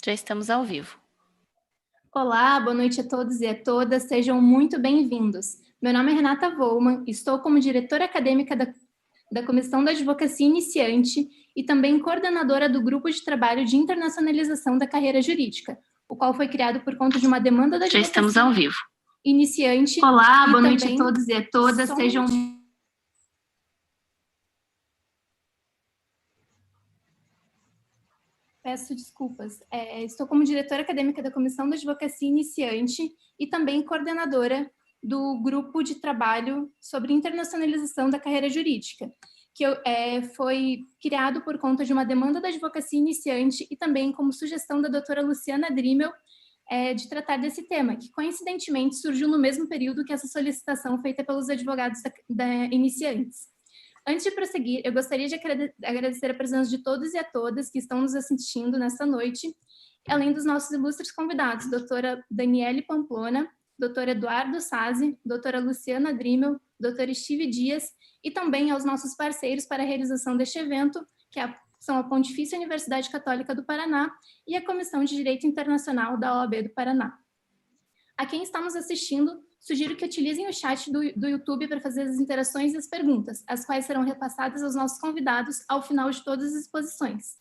Já estamos ao vivo. Olá, boa noite a todos e a todas, sejam muito bem-vindos. Meu nome é Renata Volman, estou como diretora acadêmica da Comissão da Advocacia Iniciante e também coordenadora do Grupo de Trabalho de Internacionalização da Carreira Jurídica, o qual foi criado por conta de uma demanda da advocacia. Já estamos ao vivo. Iniciante. Olá, boa noite a todos e a todas, sejam... Peço desculpas. Estou como diretora acadêmica da Comissão da Advocacia Iniciante e também coordenadora do Grupo de Trabalho sobre Internacionalização da Carreira Jurídica, que foi criado por conta de uma demanda da advocacia iniciante e também como sugestão da doutora Luciana Drimmel de tratar desse tema, que coincidentemente surgiu no mesmo período que essa solicitação feita pelos advogados da iniciantes. Antes de prosseguir, eu gostaria de agradecer a presença de todos e a todas que estão nos assistindo nesta noite, além dos nossos ilustres convidados, doutora Daniele Pamplona, doutor Eduardo Sazzi, doutora Luciana Drimmel, doutor Steve Dias, e também aos nossos parceiros para a realização deste evento, que são a Pontifícia Universidade Católica do Paraná e a Comissão de Direito Internacional da OAB do Paraná. A quem está nos assistindo, sugiro que utilizem o chat do YouTube para fazer as interações e as perguntas, as quais serão repassadas aos nossos convidados ao final de todas as exposições.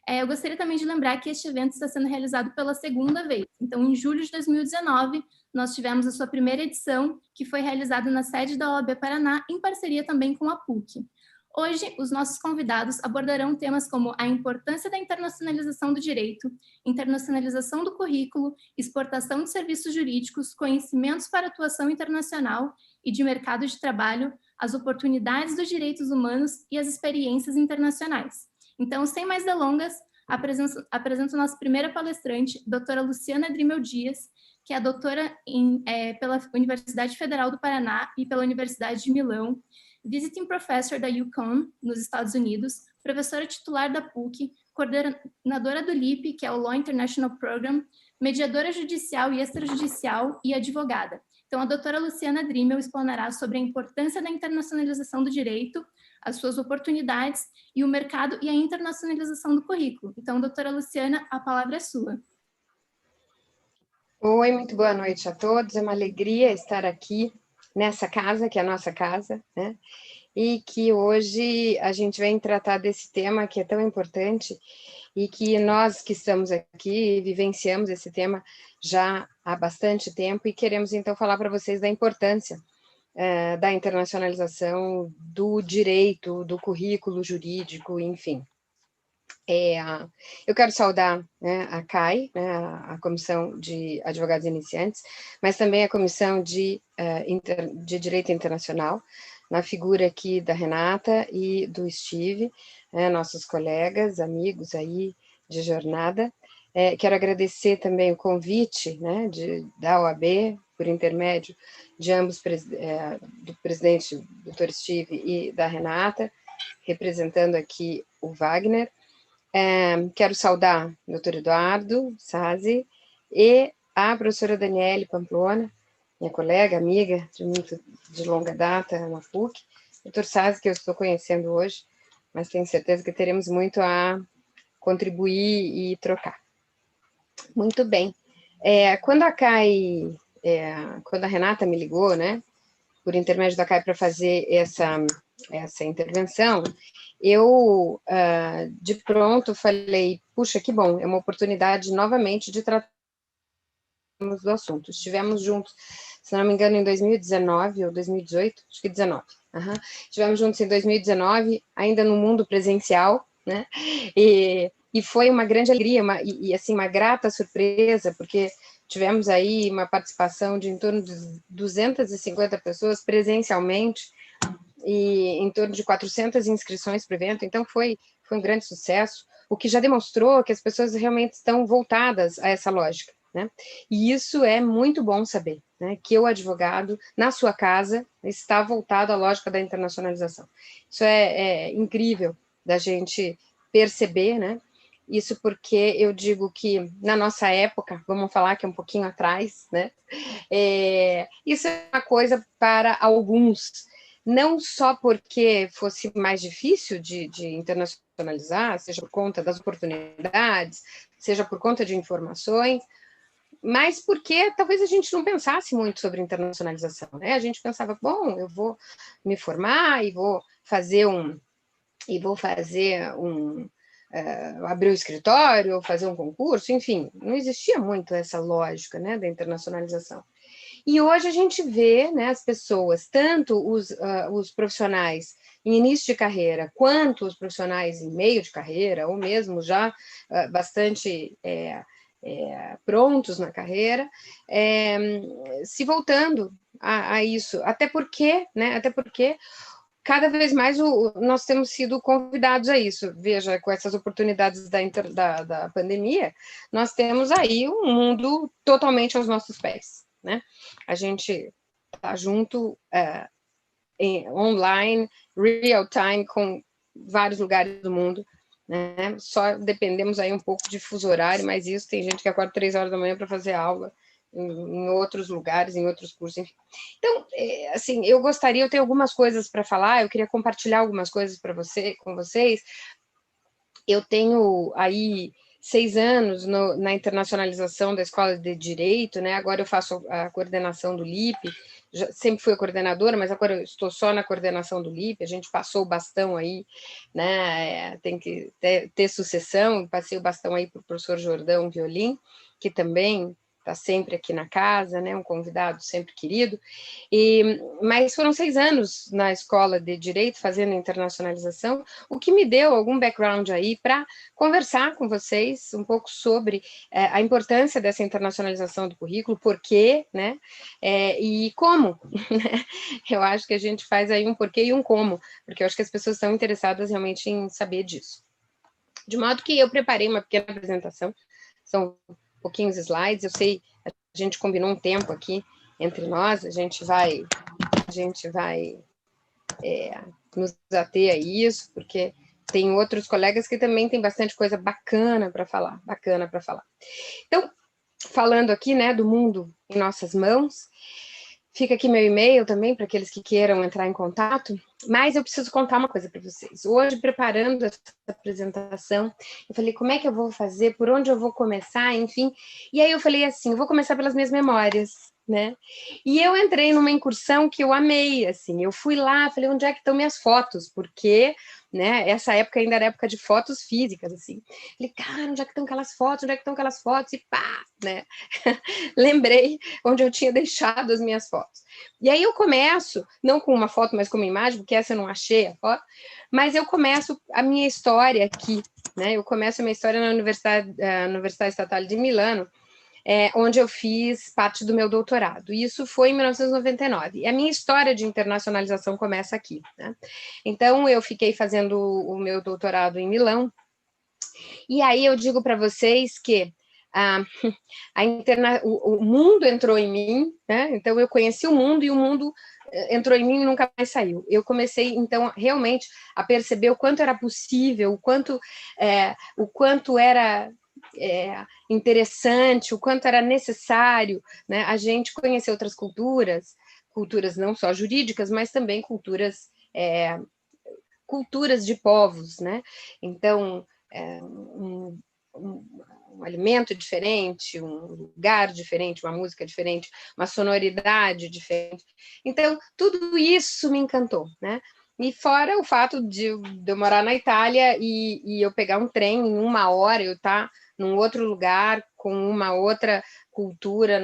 Eu gostaria também de lembrar que este evento está sendo realizado pela segunda vez. Então, em julho de 2019, nós tivemos a sua primeira edição, que foi realizada na sede da OAB Paraná, em parceria também com a PUC. Hoje, os nossos convidados abordarão temas como a importância da internacionalização do direito, internacionalização do currículo, exportação de serviços jurídicos, conhecimentos para atuação internacional e de mercado de trabalho, as oportunidades dos direitos humanos e as experiências internacionais. Então, sem mais delongas, apresento a nossa primeira palestrante, doutora Luciana Drimmel Dias, que é doutora pela Universidade Federal do Paraná e pela Universidade de Milão, Visiting Professor da UConn, nos Estados Unidos, professora titular da PUC, coordenadora do LIP, que é o Law International Program, mediadora judicial e extrajudicial e advogada. Então, a doutora Luciana Drimmel explanará sobre a importância da internacionalização do direito, as suas oportunidades e o mercado e a internacionalização do currículo. Então, doutora Luciana, a palavra é sua. Oi, muito boa noite a todos. É uma alegria estar aqui nessa casa, que é a nossa casa, né? E que hoje a gente vem tratar desse tema que é tão importante e que nós que estamos aqui vivenciamos esse tema já há bastante tempo e queremos então falar para vocês da importância da internacionalização do direito, do currículo jurídico, enfim. Eu quero saudar, né, a CAI, né, a Comissão de Advogados Iniciantes, mas também a Comissão de Direito Internacional, na figura aqui da Renata e do Steve, nossos colegas, amigos aí de jornada. Quero agradecer também o convite, né, da OAB, por intermédio de ambos, do presidente, doutor Steve, e da Renata, representando aqui o Wagner. Quero saudar o doutor Eduardo Sazzi e a professora Daniele Pamplona, minha colega, amiga de longa data na PUC. Doutor Sazzi, que eu estou conhecendo hoje, mas tenho certeza que teremos muito a contribuir e trocar. Muito bem. Quando a Renata me ligou, né, por intermédio da CAI para fazer essa intervenção, eu, de pronto, falei, puxa, que bom, é uma oportunidade novamente de tratarmos do assunto. Estivemos juntos, se não me engano, em 2019 ou 2018, acho que 19. Estivemos juntos em 2019, ainda no mundo presencial, né? E foi uma grande alegria, assim, uma grata surpresa, porque tivemos aí uma participação de em torno de 250 pessoas presencialmente, e em torno de 400 inscrições para o evento, então foi um grande sucesso, o que já demonstrou que as pessoas realmente estão voltadas a essa lógica, né? E isso é muito bom saber, né? Que o advogado, na sua casa, está voltado à lógica da internacionalização. Isso é incrível da gente perceber, né? Isso porque eu digo que, na nossa época, vamos falar que é um pouquinho atrás, né? Isso é uma coisa para alguns, não só porque fosse mais difícil de internacionalizar, seja por conta das oportunidades, seja por conta de informações, mas porque talvez a gente não pensasse muito sobre internacionalização, né? A gente pensava, bom, eu vou me formar e vou fazer abrir um escritório, fazer um concurso, enfim, não existia muito essa lógica, né, da internacionalização. E hoje a gente vê, né, as pessoas, tanto os profissionais em início de carreira, quanto os profissionais em meio de carreira, ou mesmo já bastante prontos na carreira, se voltando a isso, até porque cada vez mais nós temos sido convidados a isso. Veja, com essas oportunidades da pandemia, nós temos aí um mundo totalmente aos nossos pés, né? A gente está junto online, real time, com vários lugares do mundo, né? Só dependemos aí um pouco de fuso horário, mas isso tem gente que acorda 3 horas da manhã para fazer aula em outros lugares, em outros cursos, enfim. Então, assim, eu tenho algumas coisas para falar, eu queria compartilhar algumas coisas com vocês. Eu tenho aí 6 anos na internacionalização da Escola de Direito, né? Agora eu faço a coordenação do LIP, sempre fui a coordenadora, mas agora eu estou só na coordenação do LIP, a gente passou o bastão aí, né? Tem que ter sucessão, passei o bastão aí para o professor Jordão Violim, que também está sempre aqui na casa, né? Um convidado sempre querido. Mas foram 6 anos na Escola de Direito, fazendo internacionalização, o que me deu algum background aí para conversar com vocês um pouco sobre a importância dessa internacionalização do currículo, por quê, né? E como. Né? Eu acho que a gente faz aí um porquê e um como, porque eu acho que as pessoas estão interessadas realmente em saber disso. De modo que eu preparei uma pequena apresentação, são pouquinhos slides, eu sei, a gente combinou um tempo aqui entre nós, a gente vai nos ater a isso, porque tem outros colegas que também têm bastante coisa bacana para falar. Então, falando aqui, né, do mundo em nossas mãos, fica aqui meu e-mail também para aqueles que queiram entrar em contato, mas eu preciso contar uma coisa para vocês. Hoje, preparando essa apresentação, eu falei, como é que eu vou fazer, por onde eu vou começar, enfim. E aí eu falei assim, eu vou começar pelas minhas memórias, né? E eu entrei numa incursão que eu amei, assim, eu fui lá, falei, onde é que estão minhas fotos? Porque, né, essa época ainda era época de fotos físicas, assim. Falei, cara, onde é que estão aquelas fotos? E pá, né? Lembrei onde eu tinha deixado as minhas fotos. E aí eu começo, não com uma foto, mas com uma imagem, porque essa eu não achei a foto, mas eu começo a minha história aqui, né? Eu começo a minha história na Universidade Estatal de Milano, onde eu fiz parte do meu doutorado. E isso foi em 1999. E a minha história de internacionalização começa aqui, né? Então, eu fiquei fazendo o meu doutorado em Milão, e aí eu digo para vocês que o mundo entrou em mim, né? Então eu conheci o mundo e o mundo entrou em mim e nunca mais saiu. Eu comecei, então, realmente a perceber o quanto era possível, o quanto era interessante, o quanto era necessário, né, a gente conhecer outras culturas não só jurídicas, mas também culturas de povos, né? Então, um alimento diferente, um lugar diferente, uma música diferente, uma sonoridade diferente. Então, tudo isso me encantou, né? E fora o fato de eu morar na Itália e eu pegar um trem em 1 hora, eu estar num outro lugar, com uma outra cultura,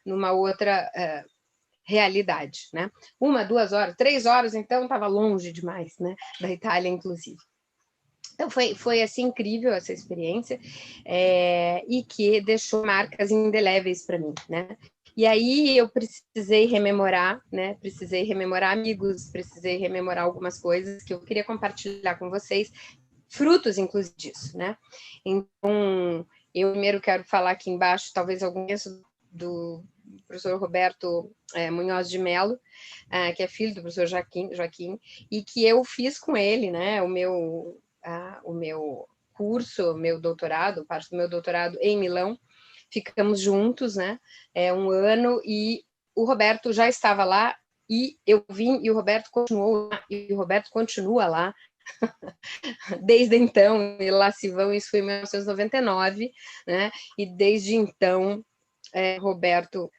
numa outra realidade, né? 1, 2 horas, 3 horas, então estava longe demais, né? Da Itália, inclusive. Então, foi assim, incrível essa experiência, e que deixou marcas indeléveis para mim, né? E aí eu precisei rememorar, né? Precisei rememorar amigos, precisei rememorar algumas coisas que eu queria compartilhar com vocês, frutos, inclusive, disso, né? Então, eu primeiro quero falar aqui embaixo, talvez algum do professor Roberto Munhoz de Mello, que é filho do professor Joaquim, e que eu fiz com ele, né? O meu curso, parte do meu doutorado em Milão, ficamos juntos, né? 1 ano, e o Roberto já estava lá e eu vim e o Roberto continuou lá, e o Roberto continua lá desde então, e lá se vão, isso foi em 1999, né? E desde então, Roberto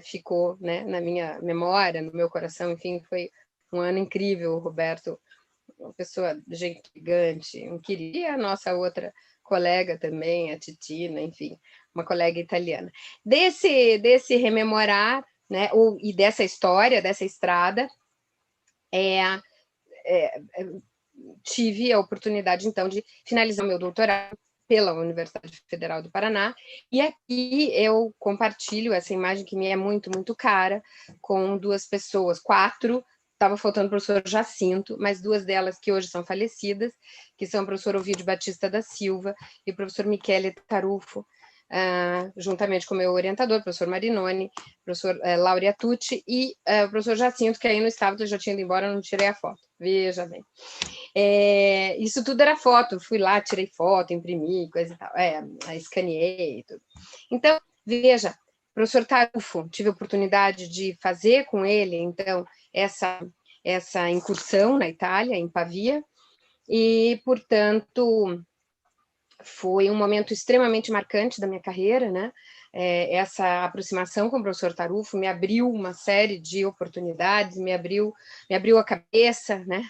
ficou, né, na minha memória, no meu coração, enfim, foi um ano incrível, o Roberto, uma pessoa gigante, um querido, e a nossa outra colega também, a Titina, enfim, uma colega italiana. Desse rememorar, né, e dessa história, dessa estrada, tive a oportunidade, então, de finalizar meu doutorado pela Universidade Federal do Paraná, e aqui eu compartilho essa imagem que me é muito, muito cara, com 2 pessoas, 4, estava faltando o professor Jacinto, mas 2 delas que hoje são falecidas, que são o professor Ovidio Batista da Silva e o professor Michele Tarufo, juntamente com o meu orientador, o professor Marinoni, o professor Laurea Tucci e o professor Jacinto, que aí no estado eu já tinha ido embora, eu não tirei a foto. Veja bem. Isso tudo era foto, fui lá, tirei foto, imprimi, coisa e tal, escaneei e tudo. Então, veja, professor Tarufo, tive a oportunidade de fazer com ele, então, essa incursão na Itália, em Pavia, e, portanto, foi um momento extremamente marcante da minha carreira, né? Essa aproximação com o professor Tarufo me abriu uma série de oportunidades, me abriu a cabeça, né?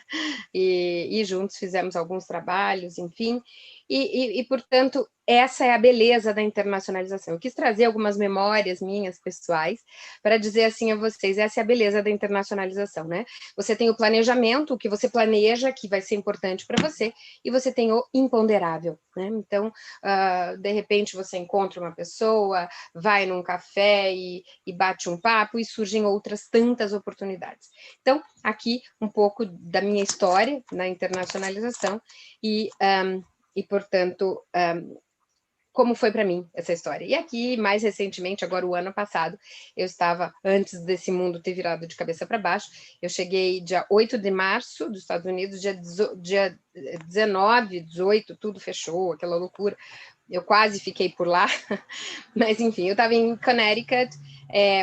E juntos fizemos alguns trabalhos, enfim, e portanto, essa é a beleza da internacionalização. Eu quis trazer algumas memórias minhas, pessoais, para dizer assim a vocês, essa é a beleza da internacionalização, né? Você tem o planejamento, o que você planeja, que vai ser importante para você, e você tem o imponderável, né? Então, de repente, você encontra uma pessoa, vai num café e bate um papo, e surgem outras tantas oportunidades. Então, aqui, um pouco da minha história na internacionalização, e portanto, como foi para mim essa história. E aqui, mais recentemente, agora o ano passado, eu estava, antes desse mundo ter virado de cabeça para baixo, eu cheguei dia 8 de março dos Estados Unidos, dia 19, 18, tudo fechou, aquela loucura, eu quase fiquei por lá, mas enfim, eu estava em Connecticut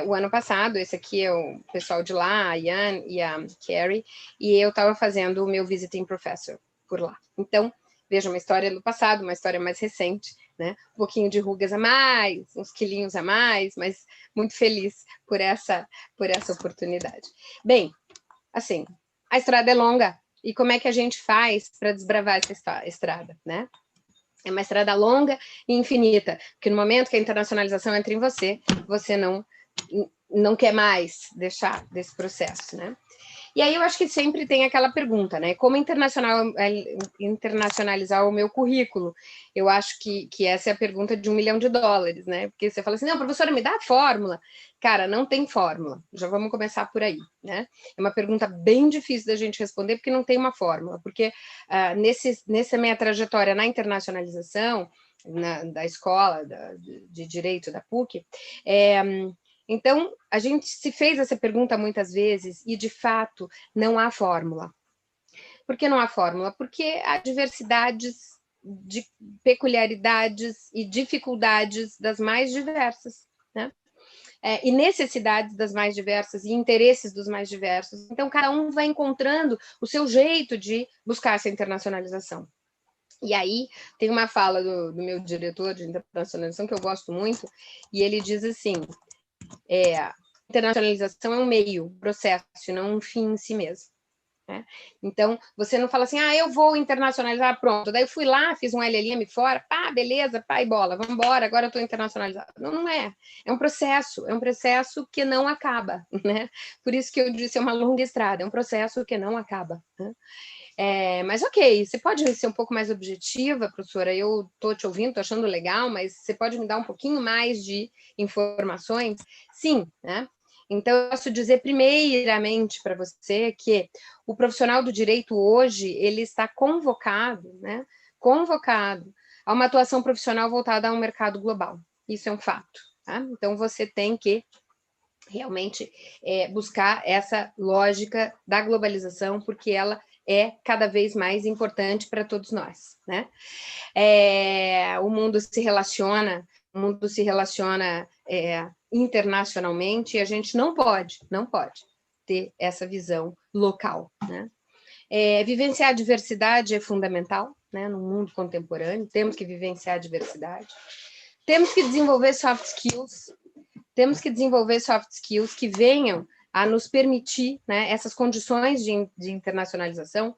o ano passado, esse aqui é o pessoal de lá, a Ian e a Carrie, e eu estava fazendo o meu visiting professor por lá. Então, veja, uma história do passado, uma história mais recente, né? Um pouquinho de rugas a mais, uns quilinhos a mais, mas muito feliz por essa oportunidade. Bem, assim, a estrada é longa, e como é que a gente faz para desbravar essa estrada, né? É uma estrada longa e infinita, porque no momento que a internacionalização entra em você, você não quer mais deixar desse processo, né? E aí eu acho que sempre tem aquela pergunta, né? Como internacionalizar o meu currículo? Eu acho que essa é a pergunta de $1 milhão, né? Porque você fala assim, não, professora, me dá a fórmula. Cara, não tem fórmula. Já vamos começar por aí, né? É uma pergunta bem difícil da gente responder, porque não tem uma fórmula. Porque nessa minha trajetória na internacionalização, da escola de Direito da PUC, então, a gente se fez essa pergunta muitas vezes e, de fato, não há fórmula. Por que não há fórmula? Porque há diversidades, de peculiaridades e dificuldades das mais diversas, né? E necessidades das mais diversas e interesses dos mais diversos. Então, cada um vai encontrando o seu jeito de buscar essa internacionalização. E aí, tem uma fala do meu diretor de internacionalização que eu gosto muito, e ele diz assim, internacionalização é um meio, um processo, não um fim em si mesmo. Né? Então, você não fala assim, eu vou internacionalizar, pronto. Daí eu fui lá, fiz um LLM fora, beleza, e bola, vamos embora, agora eu estou internacionalizado. Não é. É um processo que não acaba. Né? Por isso que eu disse, é uma longa estrada, é um processo que não acaba. Né? Mas ok, você pode ser um pouco mais objetiva, professora, eu estou te ouvindo, estou achando legal, mas você pode me dar um pouquinho mais de informações? Sim, né? Então, eu posso dizer primeiramente para você que o profissional do direito hoje, ele está convocado, né? Convocado a uma atuação profissional voltada a um mercado global. Isso é um fato. Tá? Então, você tem que realmente buscar essa lógica da globalização, porque ela é cada vez mais importante para todos nós, né? O mundo se relaciona internacionalmente e a gente não pode ter essa visão local, né? Vivenciar a diversidade é fundamental, né, no mundo contemporâneo, temos que vivenciar a diversidade. Temos que desenvolver soft skills, que venham a nos permitir, né, essas condições de internacionalização,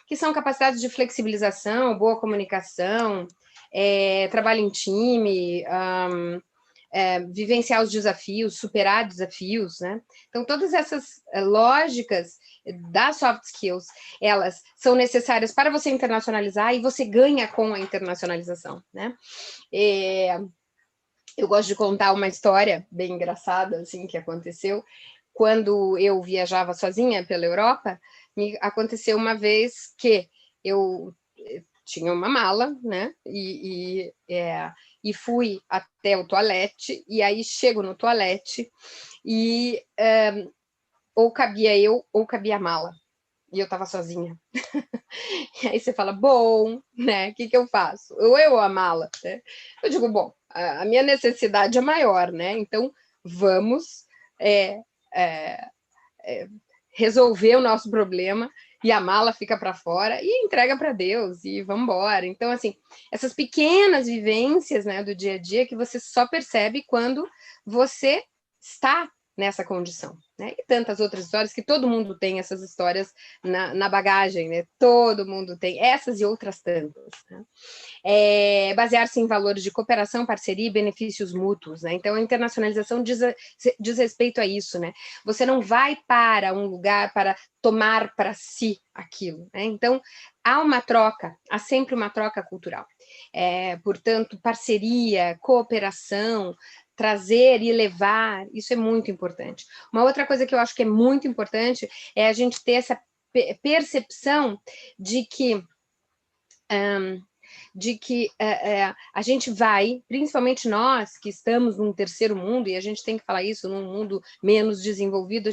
que são capacidades de flexibilização, boa comunicação, trabalho em time, vivenciar os desafios, superar desafios, né? Então, todas essas lógicas das soft skills, elas são necessárias para você internacionalizar e você ganha com a internacionalização, né? Eu gosto de contar uma história bem engraçada, assim, que aconteceu. Quando eu viajava sozinha pela Europa, me aconteceu uma vez que eu tinha uma mala, né? E fui até o toalete, e aí chego no toalete e ou cabia eu ou cabia a mala. E eu estava sozinha. E aí você fala, bom, né? O que eu faço? Ou eu ou a mala? Né? Eu digo, bom, a minha necessidade é maior, né? Então vamos resolver o nosso problema, e a mala fica para fora e entrega para Deus e vamos embora. Então, assim, essas pequenas vivências, né, do dia a dia que você só percebe quando você está nessa condição, né? E tantas outras histórias que todo mundo tem essas histórias na bagagem, né? Todo mundo tem essas e outras tantas, né? Basear-se em valores de cooperação, parceria e benefícios mútuos, né? Então, a internacionalização diz respeito a isso, né? Você não vai para um lugar para tomar para si aquilo, né? Então, há sempre uma troca cultural. Portanto, parceria, cooperação, trazer e levar, isso é muito importante. Uma outra coisa que eu acho que é muito importante é a gente ter essa percepção de que a gente vai, principalmente nós que estamos num terceiro mundo, e a gente tem que falar isso, num mundo menos desenvolvido,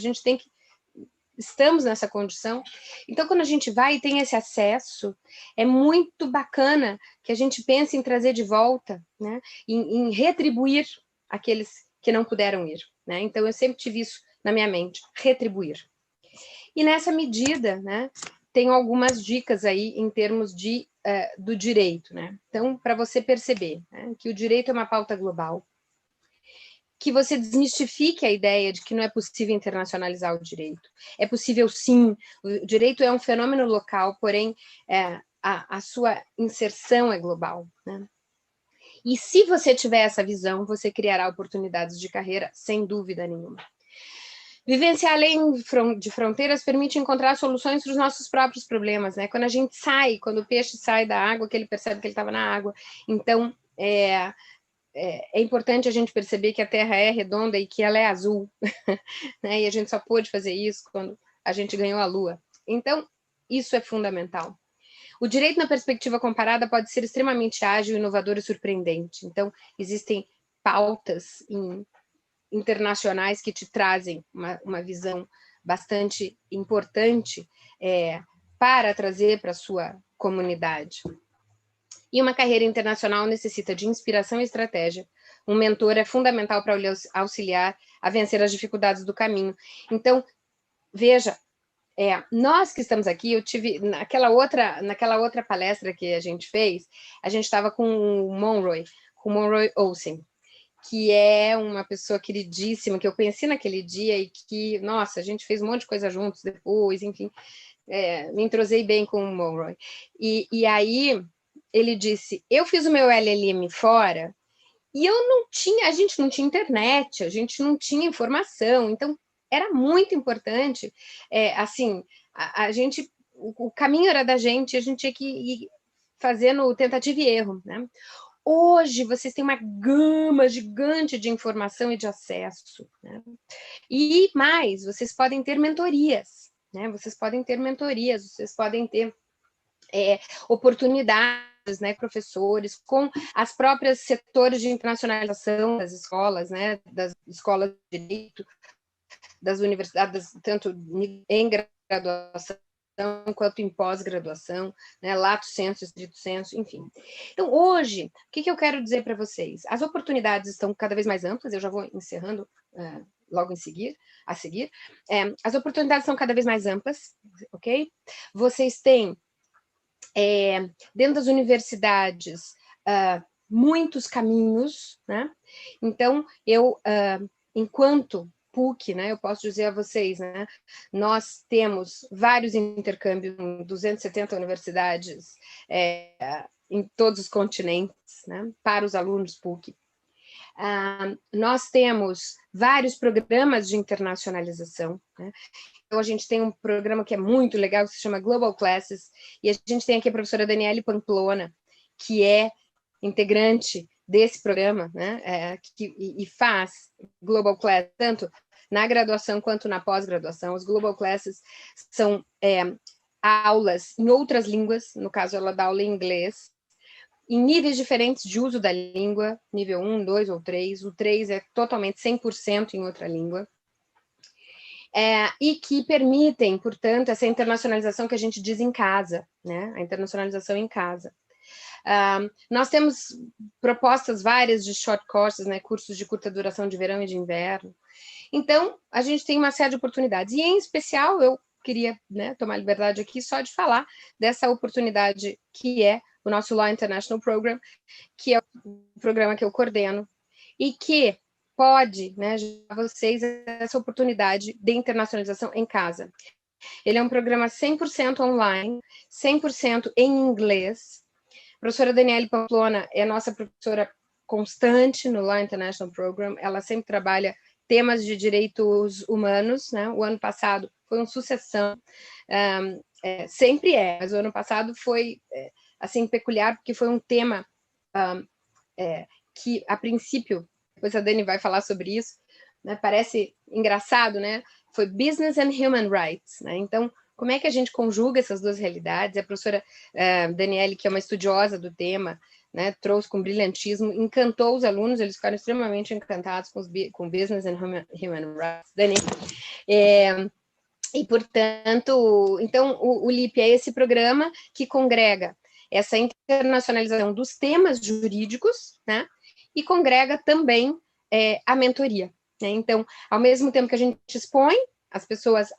estamos nessa condição. Então, quando a gente vai e tem esse acesso, é muito bacana que a gente pense em trazer de volta, né, em retribuir aqueles que não puderam ir, né? Então, eu sempre tive isso na minha mente, retribuir. E nessa medida, né, tenho algumas dicas aí em termos do direito, né? Então, para você perceber, né, que o direito é uma pauta global, que você desmistifique a ideia de que não é possível internacionalizar o direito. É possível, sim. O direito é um fenômeno local, porém, a sua inserção é global, né? E se você tiver essa visão, você criará oportunidades de carreira, sem dúvida nenhuma. Vivenciar além de fronteiras permite encontrar soluções para os nossos próprios problemas, né? Quando a gente sai, quando o peixe sai da água, que ele percebe que ele estava na água. Então, é importante a gente perceber que a Terra é redonda e que ela é azul, né? E a gente só pôde fazer isso quando a gente ganhou a Lua. Então, isso é fundamental. O direito na perspectiva comparada pode ser extremamente ágil, inovador e surpreendente. Então, existem pautas internacionais que te trazem uma visão bastante importante para trazer para a sua comunidade. E uma carreira internacional necessita de inspiração e estratégia. Um mentor é fundamental para auxiliar a vencer as dificuldades do caminho. Então, veja, nós que estamos aqui, eu tive, naquela outra palestra que a gente fez, a gente estava com o Monroy Olsen, que é uma pessoa queridíssima, que eu conheci naquele dia e que, nossa, a gente fez um monte de coisa juntos depois, enfim, me entrosei bem com o Monroy. E aí ele disse, eu fiz o meu LLM fora e a gente não tinha internet, a gente não tinha informação, então era muito importante, assim, a gente, o caminho era da gente, a gente tinha que ir fazendo tentativa e erro, né? Hoje, vocês têm uma gama gigante de informação e de acesso, né? E mais, vocês podem ter mentorias, né? Vocês podem ter oportunidades, né, professores, com as próprias setores de internacionalização das escolas, né, das escolas de direito, das universidades, tanto em graduação quanto em pós-graduação, né, lato sensu, estrito sensu, enfim. Então, hoje, o que eu quero dizer para vocês? As oportunidades estão cada vez mais amplas, eu já vou encerrando logo a seguir. As oportunidades são cada vez mais amplas, ok? Vocês têm, dentro das universidades, muitos caminhos, né? Então, enquanto PUC, né, eu posso dizer a vocês, né, nós temos vários intercâmbios em 270 universidades em todos os continentes, né, para os alunos PUC. Nós temos vários programas de internacionalização, né? Então, a gente tem um programa que é muito legal, que se chama Global Classes, e a gente tem aqui a professora Daniele Pamplona, que é integrante desse programa, né, e faz Global Class, tanto na graduação quanto na pós-graduação. Os Global Classes são aulas em outras línguas, no caso ela dá aula em inglês, em níveis diferentes de uso da língua, nível 1, 2 ou 3, o 3 é totalmente 100% em outra língua, e que permitem, portanto, essa internacionalização que a gente diz em casa, né, a internacionalização em casa. Nós temos propostas várias de short courses, né, cursos de curta duração de verão e de inverno. Então, a gente tem uma série de oportunidades. E, em especial, eu queria, né, tomar liberdade aqui só de falar dessa oportunidade que é o nosso Law International Program, que é o programa que eu coordeno, e que pode, né, dar a vocês essa oportunidade de internacionalização em casa. Ele é um programa 100% online, 100% em inglês. A professora Daniele Pamplona é nossa professora constante no Law International Program, ela sempre trabalha temas de direitos humanos, né? O ano passado foi uma sucessão, sempre mas o ano passado foi, assim, peculiar, porque foi um tema que, a princípio, depois a Dani vai falar sobre isso, né? Parece engraçado, né? Foi Business and Human Rights, né? Então, como é que a gente conjuga essas duas realidades? A professora Daniele, que é uma estudiosa do tema, né, trouxe com brilhantismo, encantou os alunos, eles ficaram extremamente encantados com Business and Human Rights. Dani, e, portanto, então, o LIP é esse programa que congrega essa internacionalização dos temas jurídicos, né, e congrega também a mentoria, né? Então, ao mesmo tempo que a gente expõe as pessoas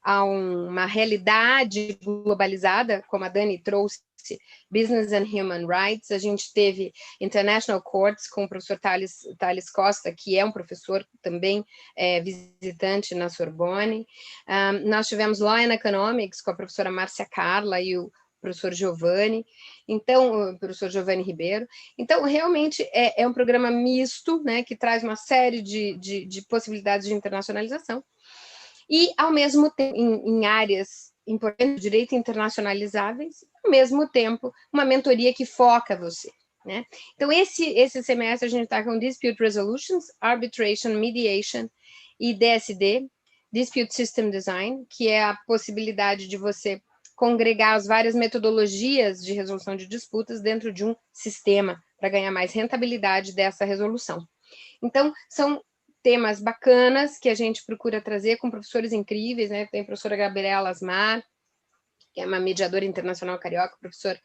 a uma realidade globalizada, como a Dani trouxe, Business and Human Rights, a gente teve International Courts com o professor Thales Costa, que é um professor também visitante na Sorbonne. Nós tivemos Law and Economics com a professora Márcia Carla e o professor Giovanni, então, o professor Giovanni Ribeiro. Então, realmente, é um programa misto, né, que traz uma série de possibilidades de internacionalização, e, ao mesmo tempo, em áreas importantes do direito internacionalizáveis, ao mesmo tempo, uma mentoria que foca você, né? Então, esse semestre a gente está com Dispute Resolutions, Arbitration, Mediation e DSD, Dispute System Design, que é a possibilidade de você congregar as várias metodologias de resolução de disputas dentro de um sistema para ganhar mais rentabilidade dessa resolução. Então, são temas bacanas que a gente procura trazer com professores incríveis, né? Tem a professora Gabriela Asmar, que é uma mediadora internacional carioca, o professor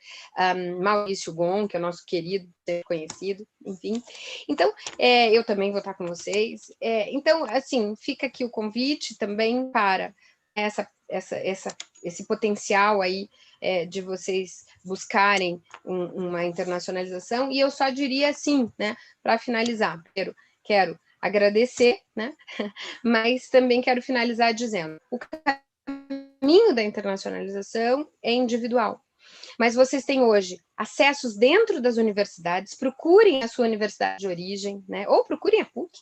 Maurício Gon, que é o nosso querido, conhecido, enfim. Então, eu também vou estar com vocês. Então, assim, fica aqui o convite também para esse potencial aí de vocês buscarem uma internacionalização, e eu só diria assim, né, para finalizar, quero agradecer, né, mas também quero finalizar dizendo, o caminho da internacionalização é individual, mas vocês têm hoje acessos dentro das universidades, procurem a sua universidade de origem, né, ou procurem a PUC,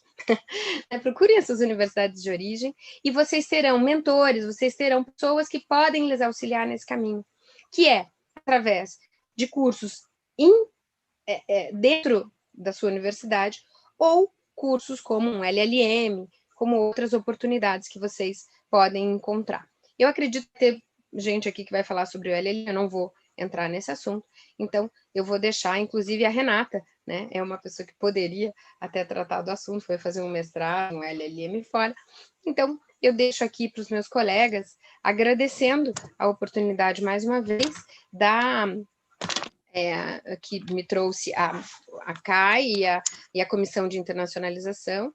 né, procurem as suas universidades de origem, e vocês terão mentores, vocês terão pessoas que podem lhes auxiliar nesse caminho, que é através de cursos dentro da sua universidade, ou cursos como um LLM, como outras oportunidades que vocês podem encontrar. Eu acredito ter gente aqui que vai falar sobre o LLM, eu não vou entrar nesse assunto, então eu vou deixar, inclusive a Renata, né, é uma pessoa que poderia até tratar do assunto, foi fazer um mestrado, um LLM fora, então eu deixo aqui para os meus colegas, agradecendo a oportunidade mais uma vez que me trouxe a CAI e a Comissão de Internacionalização,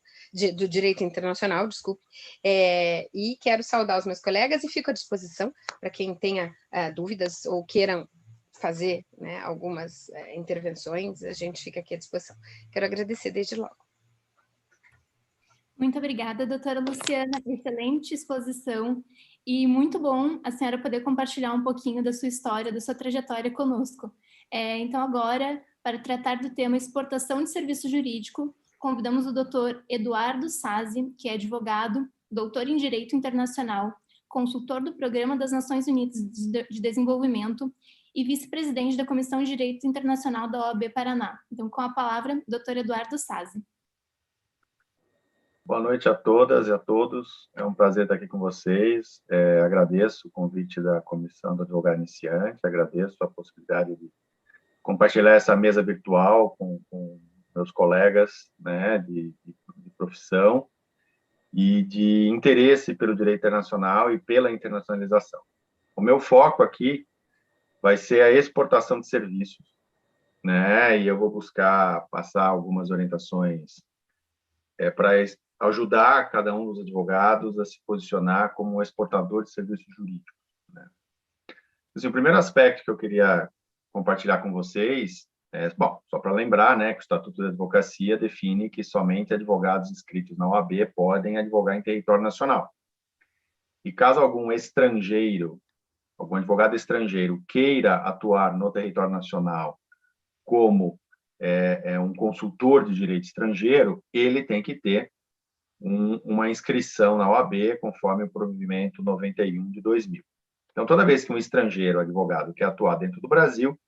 do Direito Internacional, desculpe, e quero saudar os meus colegas e fico à disposição para quem tenha dúvidas ou queiram fazer, né, algumas intervenções, a gente fica aqui à disposição. Quero agradecer desde logo. Muito obrigada, doutora Luciana, excelente exposição e muito bom a senhora poder compartilhar um pouquinho da sua história, da sua trajetória conosco. Então, agora, para tratar do tema exportação de serviço jurídico, convidamos o doutor Eduardo Sazzi, que é advogado, doutor em Direito Internacional, consultor do Programa das Nações Unidas de Desenvolvimento e vice-presidente da Comissão de Direito Internacional da OAB Paraná. Então, com a palavra, doutor Eduardo Sazzi. Boa noite a todas e a todos. É um prazer estar aqui com vocês. Agradeço o convite da Comissão do Advogado Iniciante, agradeço a possibilidade de compartilhar essa mesa virtual com meus colegas, né, de profissão e de interesse pelo direito internacional e pela internacionalização. O meu foco aqui vai ser a exportação de serviços, né, e eu vou buscar passar algumas orientações para ajudar cada um dos advogados a se posicionar como um exportador de serviços jurídicos, né. Assim, o primeiro aspecto que eu queria compartilhar com vocês bom, só para lembrar, né, que o Estatuto da Advocacia define que somente advogados inscritos na OAB podem advogar em território nacional. E caso algum estrangeiro, algum advogado estrangeiro queira atuar no território nacional como um consultor de direito estrangeiro, ele tem que ter uma inscrição na OAB conforme o provimento 91 de 2000. Então, toda vez que um estrangeiro advogado quer atuar dentro do Brasil,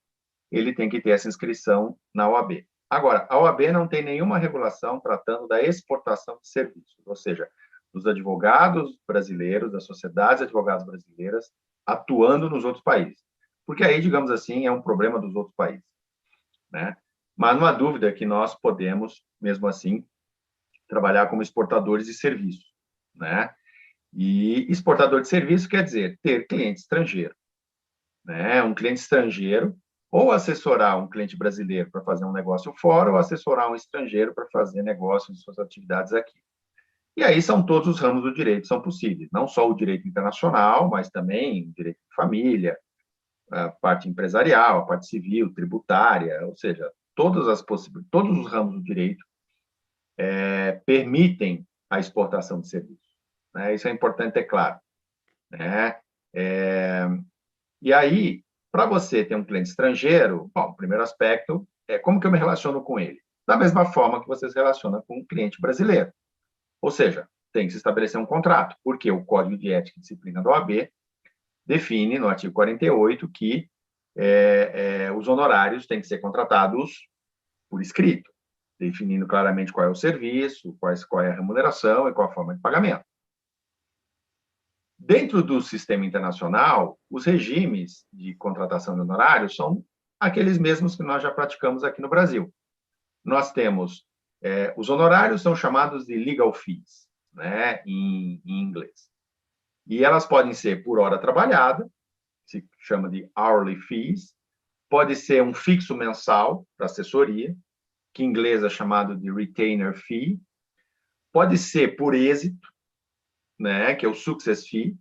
ele tem que ter essa inscrição na OAB. Agora, a OAB não tem nenhuma regulação tratando da exportação de serviços, ou seja, dos advogados brasileiros, das sociedades de advogados brasileiras, atuando nos outros países. Porque aí, digamos assim, é um problema dos outros países, né? Mas não há dúvida que nós podemos, mesmo assim, trabalhar como exportadores de serviços, né? E exportador de serviço quer dizer ter cliente estrangeiro, né? Um cliente estrangeiro, ou assessorar um cliente brasileiro para fazer um negócio fora, ou assessorar um estrangeiro para fazer negócios de suas atividades aqui. E aí são todos os ramos do direito são possíveis, não só o direito internacional, mas também o direito de família, a parte empresarial, a parte civil, tributária, ou seja, todos os ramos do direito permitem a exportação de serviços, né? Isso é importante ter claro, né? E aí, para você ter um cliente estrangeiro, bom, o primeiro aspecto é como que eu me relaciono com ele? Da mesma forma que você se relaciona com um cliente brasileiro. Ou seja, tem que se estabelecer um contrato, porque o Código de Ética e Disciplina da OAB define, no artigo 48, que os honorários têm que ser contratados por escrito, definindo claramente qual é o serviço, qual é a remuneração e qual a forma de pagamento. Dentro do sistema internacional, os regimes de contratação de honorários são aqueles mesmos que nós já praticamos aqui no Brasil. Nós temos, os honorários são chamados de legal fees, né, em inglês. E elas podem ser por hora trabalhada, se chama de hourly fees, pode ser um fixo mensal para assessoria, que em inglês é chamado de retainer fee, pode ser por êxito, né, que é o success fee,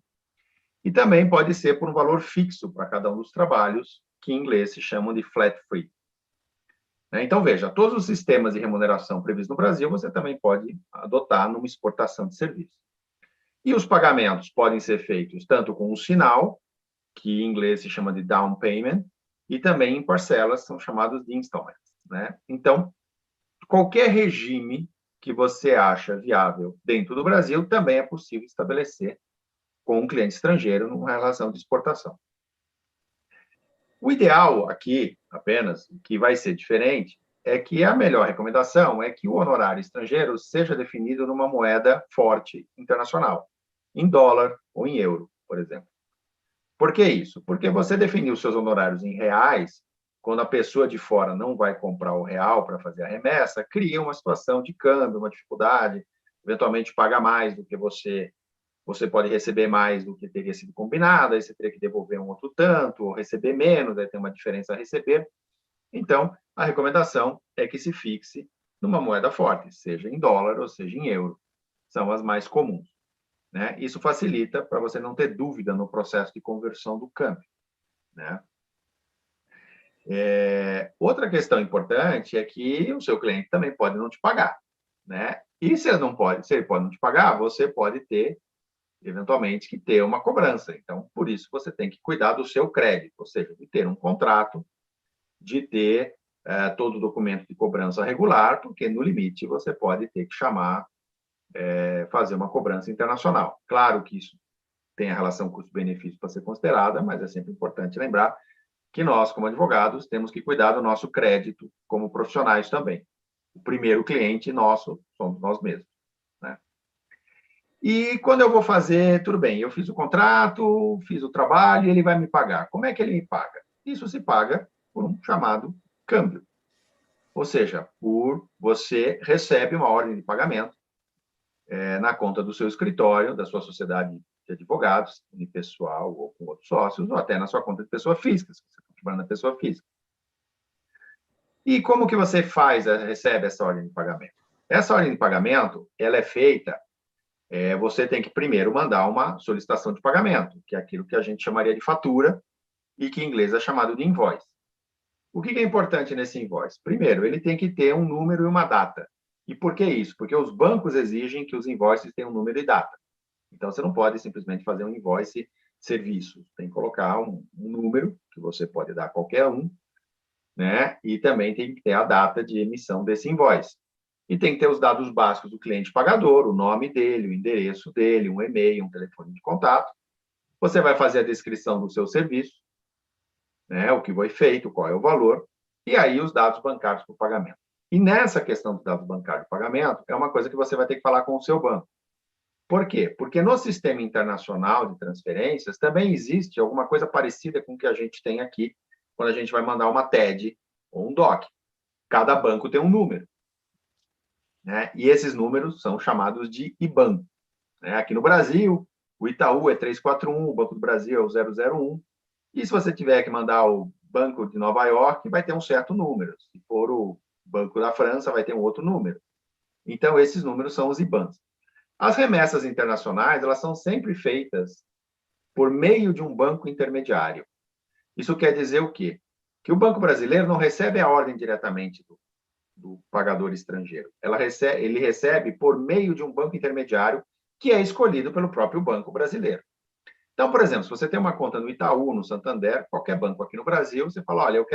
e também pode ser por um valor fixo para cada um dos trabalhos, que em inglês se chamam de flat fee. Então, veja, todos os sistemas de remuneração previstos no Brasil, você também pode adotar numa exportação de serviços. E os pagamentos podem ser feitos tanto com um sinal, que em inglês se chama de down payment, e também em parcelas, são chamados de installments, né? Então, qualquer regime que você acha viável dentro do Brasil, também é possível estabelecer com um cliente estrangeiro numa relação de exportação. O ideal aqui, apenas, que vai ser diferente, é que a melhor recomendação é que o honorário estrangeiro seja definido numa moeda forte internacional, em dólar ou em euro, por exemplo. Por que isso? Porque você definir os seus honorários em reais, quando a pessoa de fora não vai comprar o real para fazer a remessa, cria uma situação de câmbio, uma dificuldade, eventualmente paga mais do que você pode receber mais do que teria sido combinado, aí você teria que devolver um outro tanto, ou receber menos, aí tem uma diferença a receber. Então, a recomendação é que se fixe numa moeda forte, seja em dólar ou seja em euro. São as mais comuns, né? Isso facilita para você não ter dúvida no processo de conversão do câmbio, né? Outra questão importante é que o seu cliente também pode não te pagar, né? E se ele pode não te pagar, você pode ter, eventualmente, que ter uma cobrança. Então, por isso, você tem que cuidar do seu crédito, ou seja, de ter um contrato, de ter todo o documento de cobrança regular, porque, no limite, você pode ter que chamar, fazer uma cobrança internacional. Claro que isso tem a relação custo-benefício para ser considerada, mas é sempre importante lembrar que nós, como advogados, temos que cuidar do nosso crédito como profissionais também. O primeiro cliente nosso somos nós mesmos, né? E quando eu vou fazer, tudo bem, eu fiz o contrato, fiz o trabalho, ele vai me pagar. Como é que ele me paga? Isso se paga por um chamado câmbio. Ou seja, você recebe uma ordem de pagamento na conta do seu escritório, da sua sociedade de advogados, unipessoal ou com outros sócios, ou até na sua conta de pessoa física, se você está trabalhando na pessoa física. E como que você recebe essa ordem de pagamento? Essa ordem de pagamento, ela é feita, você tem que primeiro mandar uma solicitação de pagamento, que é aquilo que a gente chamaria de fatura, e que em inglês é chamado de invoice. O que é importante nesse invoice? Primeiro, ele tem que ter um número e uma data. E por que isso? Porque os bancos exigem que os invoices tenham um número e data. Então, você não pode simplesmente fazer um invoice serviço. Tem que colocar um número, que você pode dar a qualquer um, né? E também tem que ter a data de emissão desse invoice. E tem que ter os dados básicos do cliente pagador, o nome dele, o endereço dele, um e-mail, um telefone de contato. Você vai fazer a descrição do seu serviço, né? O que foi feito, qual é o valor, e aí os dados bancários para o pagamento. E nessa questão dos dados bancários de pagamento, é uma coisa que você vai ter que falar com o seu banco. Por quê? Porque no sistema internacional de transferências também existe alguma coisa parecida com o que a gente tem aqui, quando a gente vai mandar uma TED ou um DOC. Cada banco tem um número, né? E esses números são chamados de IBAN, né? Aqui no Brasil, o Itaú é 341, o Banco do Brasil é o 001. E se você tiver que mandar o Banco de Nova York, vai ter um certo número. Se for o Banco da França, vai ter um outro número. Então, esses números são os IBANs. As remessas internacionais, elas são sempre feitas por meio de um banco intermediário. Isso quer dizer o quê? Que o Banco Brasileiro não recebe a ordem diretamente do pagador estrangeiro. Ele recebe por meio de um banco intermediário que é escolhido pelo próprio Banco Brasileiro. Então, por exemplo, se você tem uma conta no Itaú, no Santander, qualquer banco aqui no Brasil, você fala, olha, eu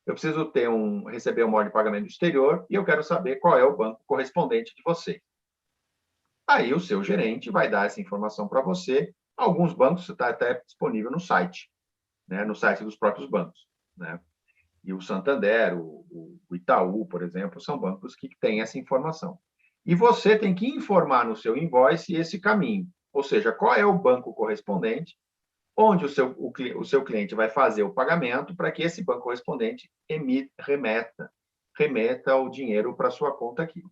preciso receber uma ordem de pagamento do exterior e eu quero saber qual é o banco correspondente de você. Aí o seu gerente vai dar essa informação para você. Alguns bancos está até disponível no site, né? No site dos próprios bancos, né? E o Santander, o Itaú, por exemplo, são bancos que têm essa informação. E você tem que informar no seu invoice esse caminho, ou seja, qual é o banco correspondente, onde o seu cliente vai fazer o pagamento para que esse banco correspondente remeta o dinheiro para a sua conta aqui.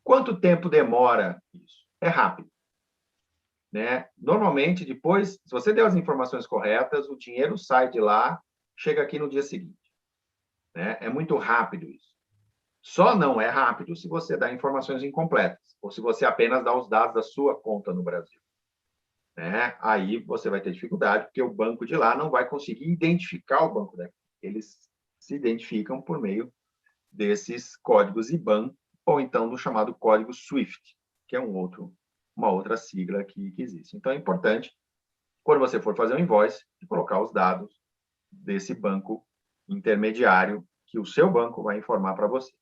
Quanto tempo demora isso? É rápido, né? Normalmente, depois, se você der as informações corretas, o dinheiro sai de lá, chega aqui no dia seguinte, né? É muito rápido isso. Só não é rápido se você dá informações incompletas, ou se você apenas dá os dados da sua conta no Brasil, né? Aí você vai ter dificuldade, porque o banco de lá não vai conseguir identificar o banco daqui. Eles se identificam por meio desses códigos IBAN, ou então do chamado código SWIFT, que é uma outra sigla que existe. Então, é importante, quando você for fazer um invoice, colocar os dados desse banco intermediário que o seu banco vai informar para você.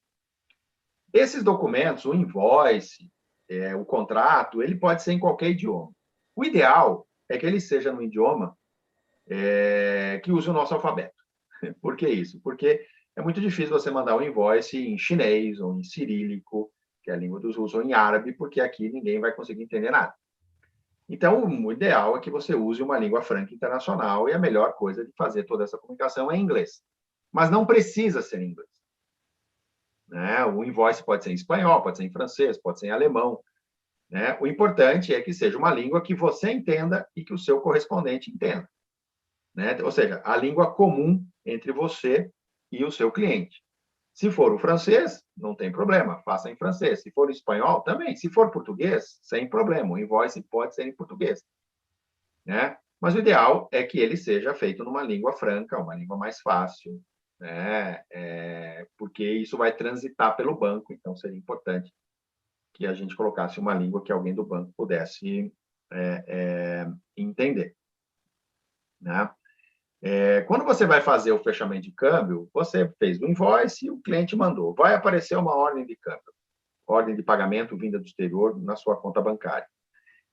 Esses documentos, o invoice, o contrato, ele pode ser em qualquer idioma. O ideal é que ele seja no idioma que use o nosso alfabeto. Por que isso? Porque é muito difícil você mandar um invoice em chinês ou em cirílico, que é a língua dos russos, ou em árabe, porque aqui ninguém vai conseguir entender nada. Então, o ideal é que você use uma língua franca internacional, e a melhor coisa de fazer toda essa comunicação é em inglês. Mas não precisa ser em inglês, né? O invoice pode ser em espanhol, pode ser em francês, pode ser em alemão, né? O importante é que seja uma língua que você entenda e que o seu correspondente entenda, né? Ou seja, a língua comum entre você e o seu cliente. Se for o francês, não tem problema, faça em francês. Se for espanhol, também. Se for português, sem problema. O invoice pode ser em português, né? Mas o ideal é que ele seja feito numa língua franca, uma língua mais fácil, né? Porque isso vai transitar pelo banco, então seria importante que a gente colocasse uma língua que alguém do banco pudesse entender, né? Quando você vai fazer o fechamento de câmbio, você fez o invoice e o cliente mandou. Vai aparecer uma ordem de câmbio, ordem de pagamento vinda do exterior na sua conta bancária.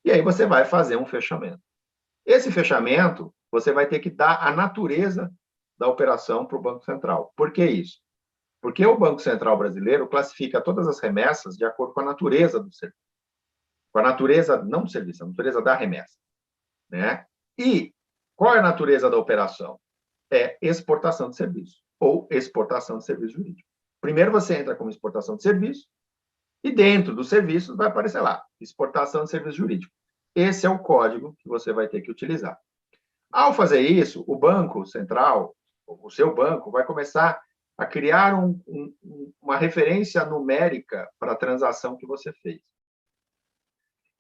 E aí você vai fazer um fechamento. Esse fechamento, você vai ter que dar a natureza da operação para o Banco Central. Por que isso? Porque o Banco Central brasileiro classifica todas as remessas de acordo com a natureza do serviço. Com a natureza, não do serviço, a natureza da remessa, né? E qual é a natureza da operação? É exportação de serviço ou exportação de serviço jurídico. Primeiro você entra como exportação de serviço e dentro dos serviços vai aparecer lá, exportação de serviço jurídico. Esse é o código que você vai ter que utilizar. Ao fazer isso, o Banco Central, o seu banco, vai começar a criar uma referência numérica para a transação que você fez.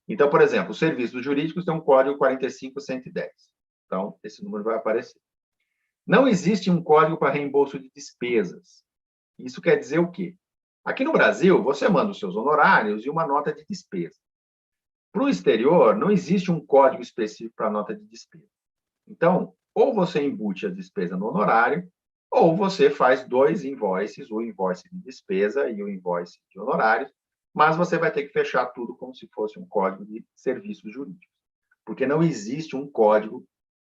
Então, por exemplo, os serviços jurídicos têm um código 45110. Então, esse número vai aparecer. Não existe um código para reembolso de despesas. Isso quer dizer o quê? Aqui no Brasil, você manda os seus honorários e uma nota de despesa. Para o exterior, não existe um código específico para a nota de despesa. Então, ou você embute a despesa no honorário, ou você faz dois invoices, o invoice de despesa e o invoice de honorários, mas você vai ter que fechar tudo como se fosse um código de serviços jurídicos, porque não existe um código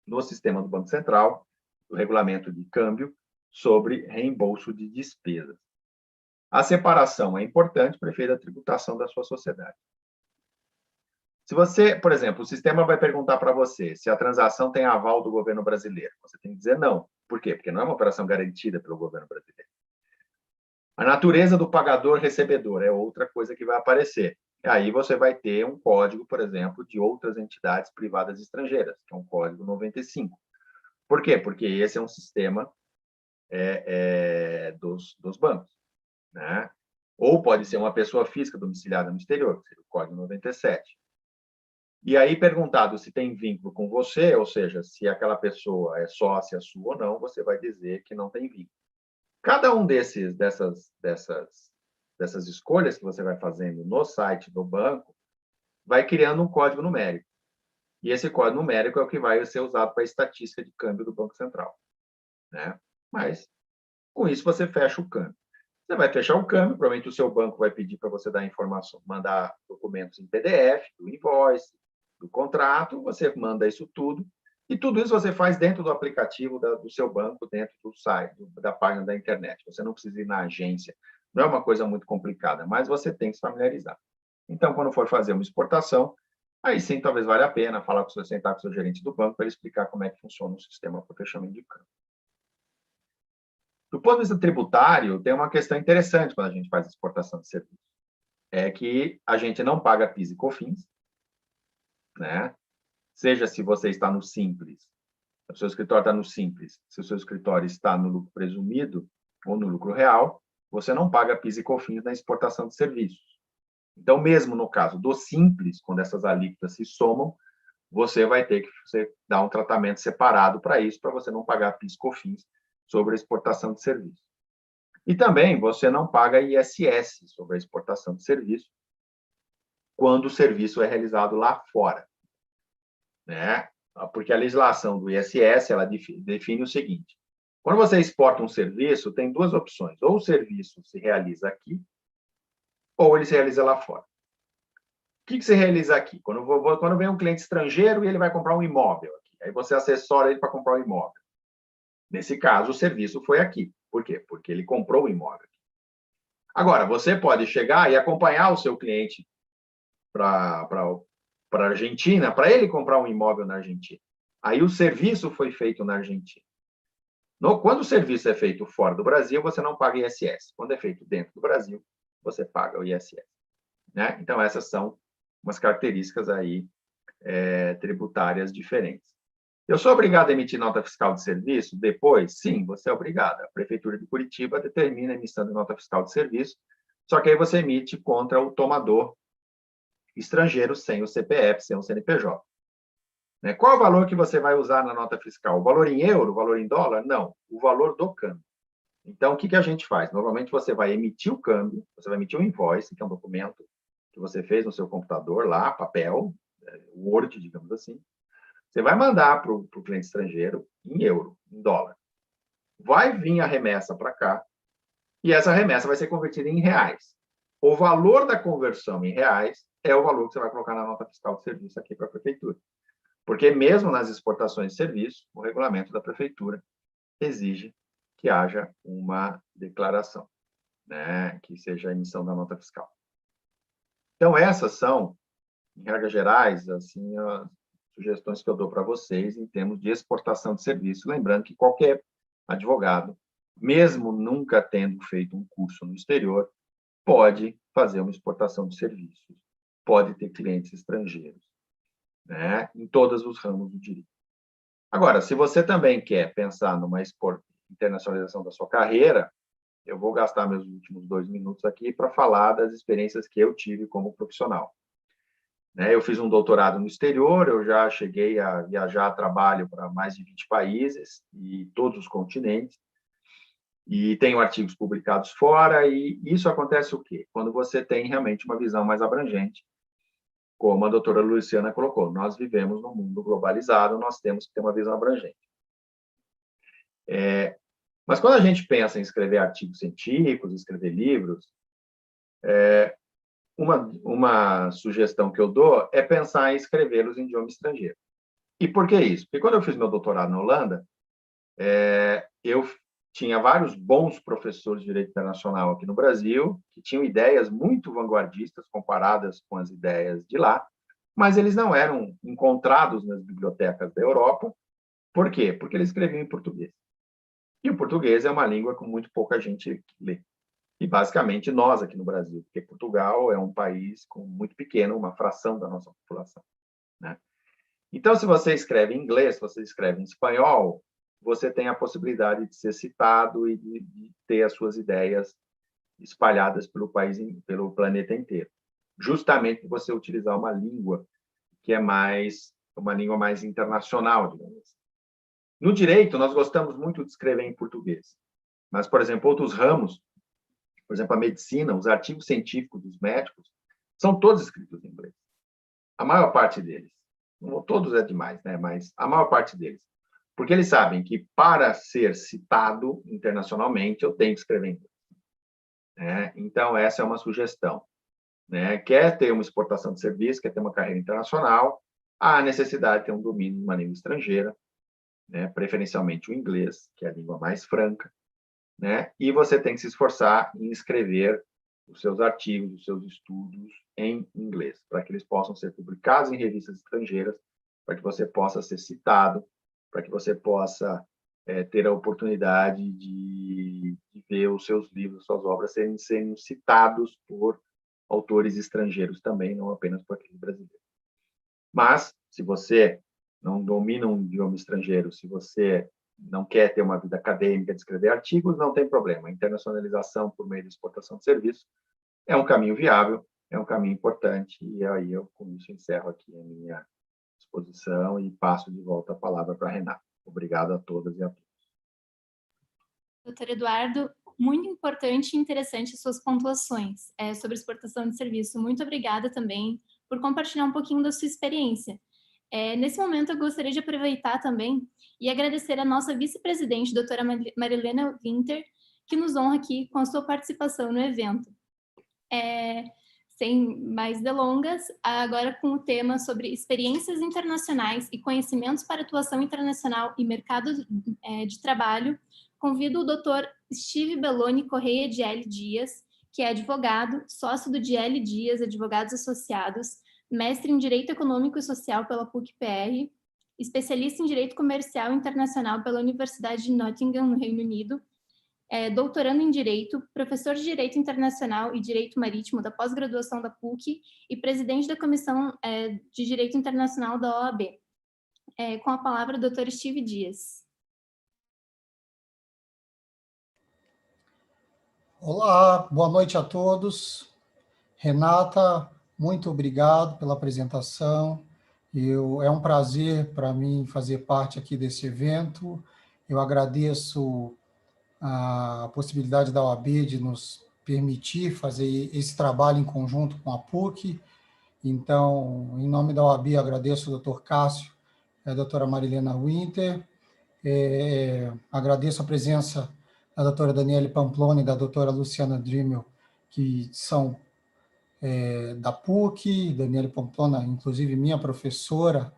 no sistema do Banco Central, do regulamento de câmbio, sobre reembolso de despesas. A separação é importante para efeito da tributação da sua sociedade. Se você, por exemplo, o sistema vai perguntar para você se a transação tem aval do governo brasileiro, você tem que dizer não. Por quê? Porque não é uma operação garantida pelo governo brasileiro. A natureza do pagador-recebedor é outra coisa que vai aparecer. E aí você vai ter um código, por exemplo, de outras entidades privadas estrangeiras, que é um código 95. Por quê? Porque esse é um sistema dos bancos, né? Ou pode ser uma pessoa física domiciliada no exterior, que seria o código 97. E aí, perguntado se tem vínculo com você, ou seja, se aquela pessoa é sócia sua ou não, você vai dizer que não tem vínculo. Cada um dessas escolhas que você vai fazendo no site do banco vai criando um código numérico. E esse código numérico é o que vai ser usado para a estatística de câmbio do Banco Central, né? Mas, com isso, você fecha o câmbio. Você vai fechar o câmbio, provavelmente o seu banco vai pedir para você dar informação, mandar documentos em PDF, do invoice, do contrato, você manda isso tudo, e tudo isso você faz dentro do aplicativo do seu banco, dentro do site, da página da internet. Você não precisa ir na agência, não é uma coisa muito complicada, mas você tem que se familiarizar. Então, quando for fazer uma exportação, aí sim, talvez valha a pena sentar com o seu gerente do banco para ele explicar como é que funciona o sistema para o fechamento de câmbio. Do ponto de vista tributário, tem uma questão interessante quando a gente faz exportação de serviço. É que a gente não paga PIS e COFINS, né? Seja se você está no Simples, o seu escritório está no Simples, se o seu escritório está no lucro presumido ou no lucro real, você não paga PIS e COFINS na exportação de serviços. Então, mesmo no caso do Simples, quando essas alíquotas se somam, você vai ter que dar um tratamento separado para isso, para você não pagar PIS e COFINS sobre a exportação de serviço. E também você não paga ISS sobre a exportação de serviço quando o serviço é realizado lá fora, né? Porque a legislação do ISS, ela define o seguinte: quando você exporta um serviço, tem duas opções: ou o serviço se realiza aqui, ou ele se realiza lá fora. O que se realiza aqui? Quando vem um cliente estrangeiro e ele vai comprar um imóvel aqui, aí você assessora ele para comprar um imóvel. Nesse caso, o serviço foi aqui. Por quê? Porque ele comprou o imóvel. Agora, você pode chegar e acompanhar o seu cliente para a Argentina, para ele comprar um imóvel na Argentina. Aí o serviço foi feito na Argentina. Quando o serviço é feito fora do Brasil, você não paga ISS. Quando é feito dentro do Brasil, você paga o ISS, né? Então, essas são umas características aí tributárias diferentes. Eu sou obrigado a emitir nota fiscal de serviço depois? Sim, você é obrigado. A Prefeitura de Curitiba determina a emissão de nota fiscal de serviço, só que aí você emite contra o tomador estrangeiro sem o CPF, sem o CNPJ. Qual é o valor que você vai usar na nota fiscal? O valor em euro? O valor em dólar? Não, o valor do câmbio. Então, o que a gente faz? Normalmente, você vai emitir o câmbio, você vai emitir o invoice, que é um documento que você fez no seu computador lá, papel, Word, digamos assim. Você vai mandar para o cliente estrangeiro em euro, em dólar. Vai vir a remessa para cá e essa remessa vai ser convertida em reais. O valor da conversão em reais é o valor que você vai colocar na nota fiscal de serviço aqui para a prefeitura. Porque mesmo nas exportações de serviço, o regulamento da prefeitura exige que haja uma declaração, que seja a emissão da nota fiscal. Então, essas são, em regras gerais, assim, as sugestões que eu dou para vocês em termos de exportação de serviço. Lembrando que qualquer advogado, mesmo nunca tendo feito um curso no exterior, pode fazer uma exportação de serviços, pode ter clientes estrangeiros, em todos os ramos do direito. Agora, se você também quer pensar numa internacionalização da sua carreira, eu vou gastar meus últimos 2 minutos aqui para falar das experiências que eu tive como profissional. Eu fiz um doutorado no exterior, eu já cheguei a viajar a trabalho para mais de 20 países e todos os continentes, e tenho artigos publicados fora, e isso acontece o quê? Quando você tem realmente uma visão mais abrangente, como a doutora Luciana colocou, nós vivemos num mundo globalizado, nós temos que ter uma visão abrangente. Mas quando a gente pensa em escrever artigos científicos, escrever livros, uma sugestão que eu dou é pensar em escrevê-los em idioma estrangeiro. E por que isso? Porque quando eu fiz meu doutorado na Holanda, eu tinha vários bons professores de direito internacional aqui no Brasil, que tinham ideias muito vanguardistas comparadas com as ideias de lá, mas eles não eram encontrados nas bibliotecas da Europa. Por quê? Porque eles escreviam em português. E o português é uma língua com muito pouca gente lê. E, basicamente, nós aqui no Brasil, porque Portugal é um país muito pequeno, uma fração da nossa população. Então, se você escreve em inglês, se você escreve em espanhol, você tem a possibilidade de ser citado e de ter as suas ideias espalhadas pelo país, pelo planeta inteiro. Justamente por você utilizar uma língua que é uma língua mais internacional, digamos assim. No direito, nós gostamos muito de escrever em português. Mas, por exemplo, outros ramos, por exemplo, a medicina, os artigos científicos dos médicos, são todos escritos em inglês. A maior parte deles. Não todos é demais, mas a maior parte deles. Porque eles sabem que, para ser citado internacionalmente, eu tenho que escrever em inglês. Então, essa é uma sugestão. Quer ter uma exportação de serviço, quer ter uma carreira internacional, há a necessidade de ter um domínio de uma língua estrangeira, preferencialmente o inglês, que é a língua mais franca, e você tem que se esforçar em escrever os seus artigos, os seus estudos em inglês, para que eles possam ser publicados em revistas estrangeiras, para que você possa ser citado, para que você possa ter a oportunidade de ver os seus livros, suas obras serem citados por autores estrangeiros também, não apenas por aqueles brasileiros. Mas, se você não domina um idioma estrangeiro, se você não quer ter uma vida acadêmica de escrever artigos, não tem problema. A internacionalização por meio de exportação de serviços é um caminho viável, é um caminho importante, e aí eu, com isso, encerro aqui a minha exposição e passo de volta a palavra para a Renata. Obrigado a todas e a todos. Doutor Eduardo, muito importante e interessante as suas pontuações sobre exportação de serviço. Muito obrigada também por compartilhar um pouquinho da sua experiência. Nesse momento, eu gostaria de aproveitar também e agradecer a nossa vice-presidente, doutora Marilena Winter, que nos honra aqui com a sua participação no evento. Sem mais delongas, agora com o tema sobre experiências internacionais e conhecimentos para atuação internacional e mercado de trabalho, convido o doutor Steve Belloni Correia de L. Dias, que é advogado, sócio do DL Dias Advogados Associados, mestre em Direito Econômico e Social pela PUC-PR, especialista em Direito Comercial Internacional pela Universidade de Nottingham, no Reino Unido, doutorando em Direito, professor de Direito Internacional e Direito Marítimo da pós-graduação da PUC e presidente da Comissão de Direito Internacional da OAB. Com a palavra, o doutor Steve Dias. Olá, boa noite a todos. Renata, muito obrigado pela apresentação. É um prazer para mim fazer parte aqui desse evento. Eu agradeço a possibilidade da OAB de nos permitir fazer esse trabalho em conjunto com a PUC. Então, em nome da OAB, agradeço ao Dr. Cássio e a doutora Marilena Winter. Agradeço a presença da doutora Daniele Pamploni e da doutora Luciana Drimmel, que são da PUC, Daniele Pamplona, inclusive minha professora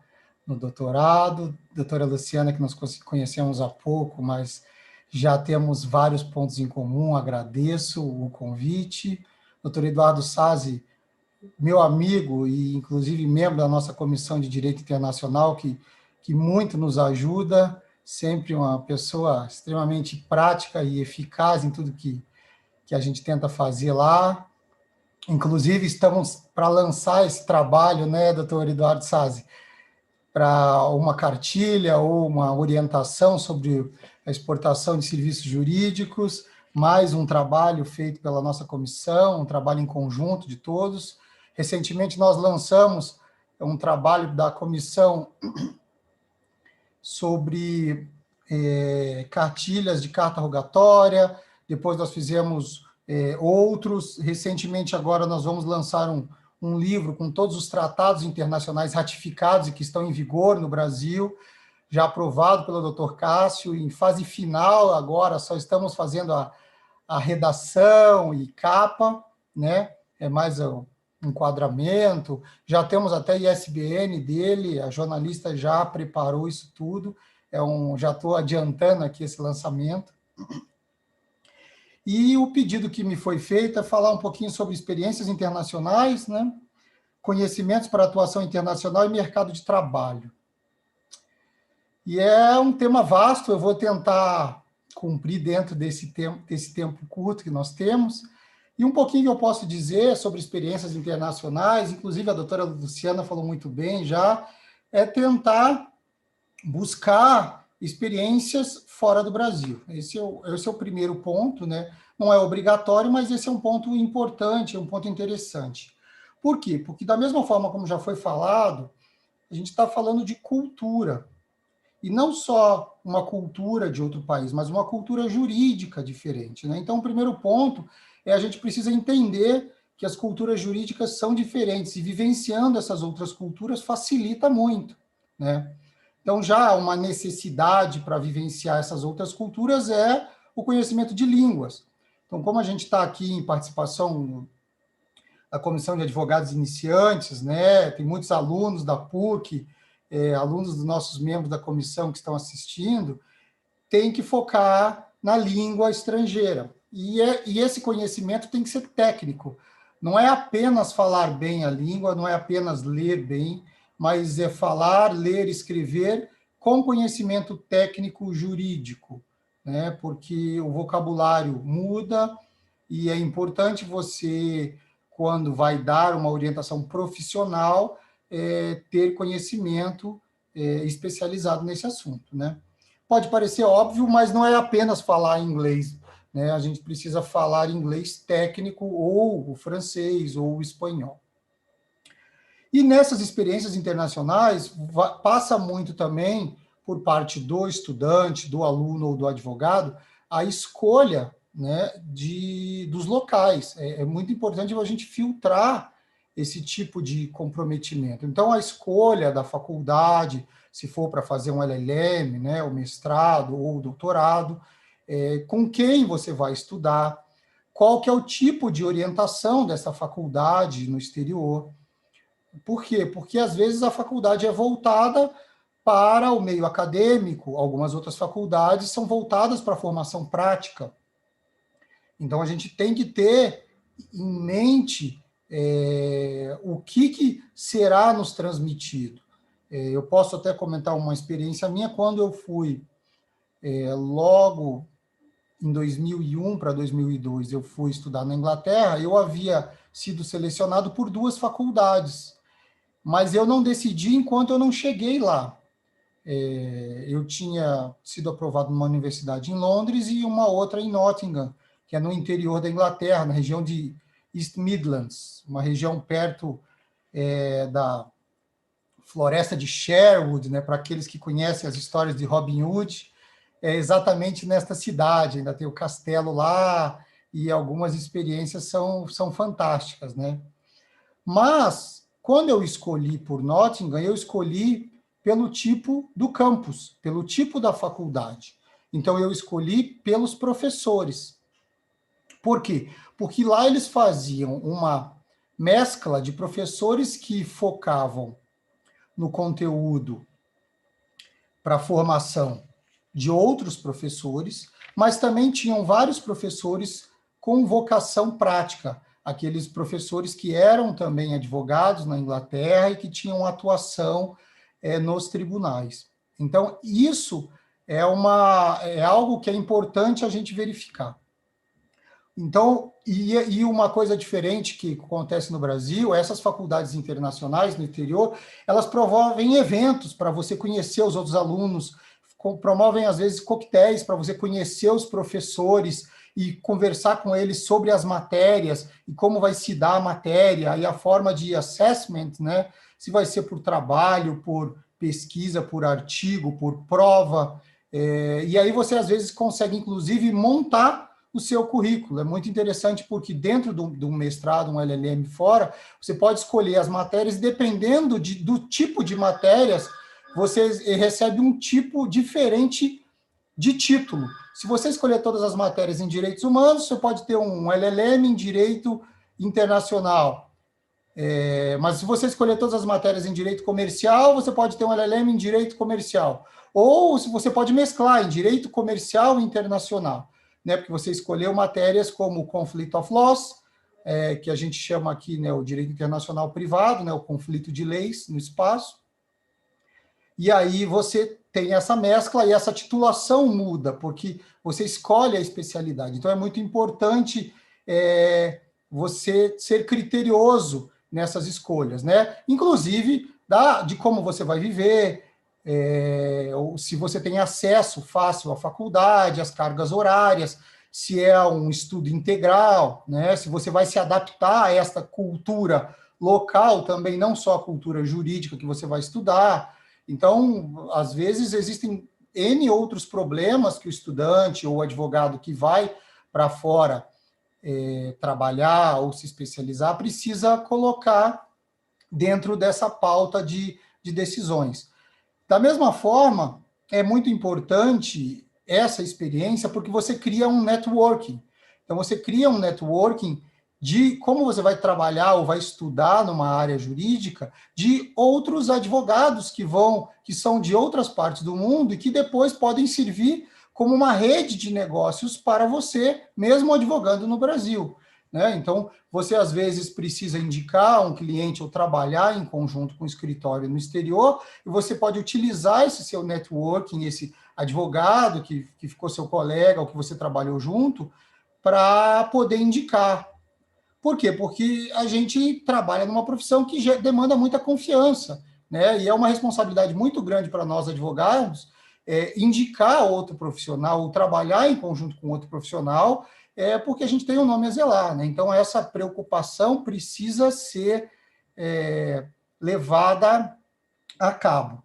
no doutorado, doutora Luciana, que nós conhecemos há pouco, mas já temos vários pontos em comum, agradeço o convite. Doutor Eduardo Sazzi, meu amigo e inclusive membro da nossa Comissão de Direito Internacional, que muito nos ajuda, sempre uma pessoa extremamente prática e eficaz em tudo que a gente tenta fazer lá. Inclusive, estamos para lançar esse trabalho, né, doutor Eduardo Sazzi, para uma cartilha ou uma orientação sobre a exportação de serviços jurídicos, mais um trabalho feito pela nossa comissão, um trabalho em conjunto de todos. Recentemente, nós lançamos um trabalho da comissão sobre cartilhas de carta rogatória, depois nós fizemos outros. Recentemente, agora, nós vamos lançar um livro com todos os tratados internacionais ratificados e que estão em vigor no Brasil, já aprovado pelo Dr. Cássio, em fase final agora, só estamos fazendo a redação e capa, né? É mais um enquadramento, já temos até ISBN dele, a jornalista já preparou isso tudo, já estou adiantando aqui esse lançamento. E o pedido que me foi feito é falar um pouquinho sobre experiências internacionais, né? Conhecimentos para atuação internacional e mercado de trabalho. E é um tema vasto, eu vou tentar cumprir dentro desse tempo curto que nós temos. E um pouquinho que eu posso dizer sobre experiências internacionais, inclusive a doutora Luciana falou muito bem já, é tentar buscar experiências fora do Brasil. Esse é o primeiro ponto, né? Não é obrigatório, mas esse é um ponto importante, é um ponto interessante. Por quê? Porque da mesma forma como já foi falado, a gente está falando de cultura. E não só uma cultura de outro país, mas uma cultura jurídica diferente, né? Então, o primeiro ponto a gente precisa entender que as culturas jurídicas são diferentes, e vivenciando essas outras culturas facilita muito, né? Então, já uma necessidade para vivenciar essas outras culturas é o conhecimento de línguas. Então, como a gente está aqui em participação da Comissão de Advogados Iniciantes, né? Tem muitos alunos da PUC, alunos dos nossos membros da comissão que estão assistindo, tem que focar na língua estrangeira. E esse conhecimento tem que ser técnico. Não é apenas falar bem a língua, não é apenas ler bem, mas é falar, ler, escrever com conhecimento técnico jurídico, né? Porque o vocabulário muda e é importante você, quando vai dar uma orientação profissional, ter conhecimento especializado nesse assunto, né? Pode parecer óbvio, mas não é apenas falar inglês, né? A gente precisa falar inglês técnico, ou o francês, ou o espanhol. E nessas experiências internacionais, passa muito também, por parte do estudante, do aluno ou do advogado, a escolha, né, dos locais. É muito importante a gente filtrar esse tipo de comprometimento. Então, a escolha da faculdade, se for para fazer um LLM, né, o mestrado ou o doutorado, com quem você vai estudar, qual que é o tipo de orientação dessa faculdade no exterior. Por quê? Porque, às vezes, a faculdade é voltada para o meio acadêmico, algumas outras faculdades são voltadas para a formação prática. Então, a gente tem que ter em mente o que será nos transmitido. Eu posso até comentar uma experiência minha. Quando eu fui, logo em 2001 para 2002, eu fui estudar na Inglaterra, eu havia sido selecionado por 2 faculdades, mas eu não decidi enquanto eu não cheguei lá. Eu tinha sido aprovado numa universidade em Londres e uma outra em Nottingham, que é no interior da Inglaterra, na região de East Midlands, uma região perto da floresta de Sherwood, né, para aqueles que conhecem as histórias de Robin Hood, é exatamente nesta cidade, ainda tem o castelo lá, e algumas experiências são fantásticas, né? Mas, quando eu escolhi por Nottingham, eu escolhi pelo tipo do campus, pelo tipo da faculdade. Então, eu escolhi pelos professores. Por quê? Porque lá eles faziam uma mescla de professores que focavam no conteúdo para a formação de outros professores, mas também tinham vários professores com vocação prática, aqueles professores que eram também advogados na Inglaterra e que tinham atuação nos tribunais. Então, isso é algo que é importante a gente verificar. Então, e uma coisa diferente que acontece no Brasil, essas faculdades internacionais no interior, elas promovem eventos para você conhecer os outros alunos, promovem, às vezes, coquetéis para você conhecer os professores e conversar com eles sobre as matérias e como vai se dar a matéria e a forma de assessment, né? Se vai ser por trabalho, por pesquisa, por artigo, por prova. E aí você, às vezes, consegue, inclusive, montar o seu currículo. É muito interessante porque dentro do mestrado, um LLM fora, você pode escolher as matérias, dependendo do tipo de matérias, você recebe um tipo diferente de título. Se você escolher todas as matérias em direitos humanos, você pode ter um LLM em direito internacional. Mas se você escolher todas as matérias em direito comercial, você pode ter um LLM em direito comercial. Ou se você pode mesclar em direito comercial e internacional, né? Porque você escolheu matérias como Conflict of Laws, que a gente chama aqui, né, o direito internacional privado, né, o conflito de leis no espaço. E aí você tem essa mescla e essa titulação muda, porque você escolhe a especialidade. Então, é muito importante você ser criterioso nessas escolhas, né? Inclusive, de como você vai viver, ou se você tem acesso fácil à faculdade, às cargas horárias, se é um estudo integral, né? Se você vai se adaptar a esta cultura local também, não só a cultura jurídica que você vai estudar. Então, às vezes, existem N outros problemas que o estudante ou o advogado que vai para fora trabalhar ou se especializar precisa colocar dentro dessa pauta de decisões. Da mesma forma, é muito importante essa experiência porque você cria um networking. Então, você cria um networking de como você vai trabalhar ou vai estudar numa área jurídica de outros advogados que são de outras partes do mundo e que depois podem servir como uma rede de negócios para você, mesmo advogando no Brasil, né? Então, você às vezes precisa indicar um cliente ou trabalhar em conjunto com o escritório no exterior, e você pode utilizar esse seu networking, esse advogado que ficou seu colega ou que você trabalhou junto, para poder indicar. Por quê? Porque a gente trabalha numa profissão que já demanda muita confiança, né? E é uma responsabilidade muito grande para nós advogados indicar outro profissional ou trabalhar em conjunto com outro profissional, porque a gente tem um nome a zelar, né? Então, essa preocupação precisa ser levada a cabo.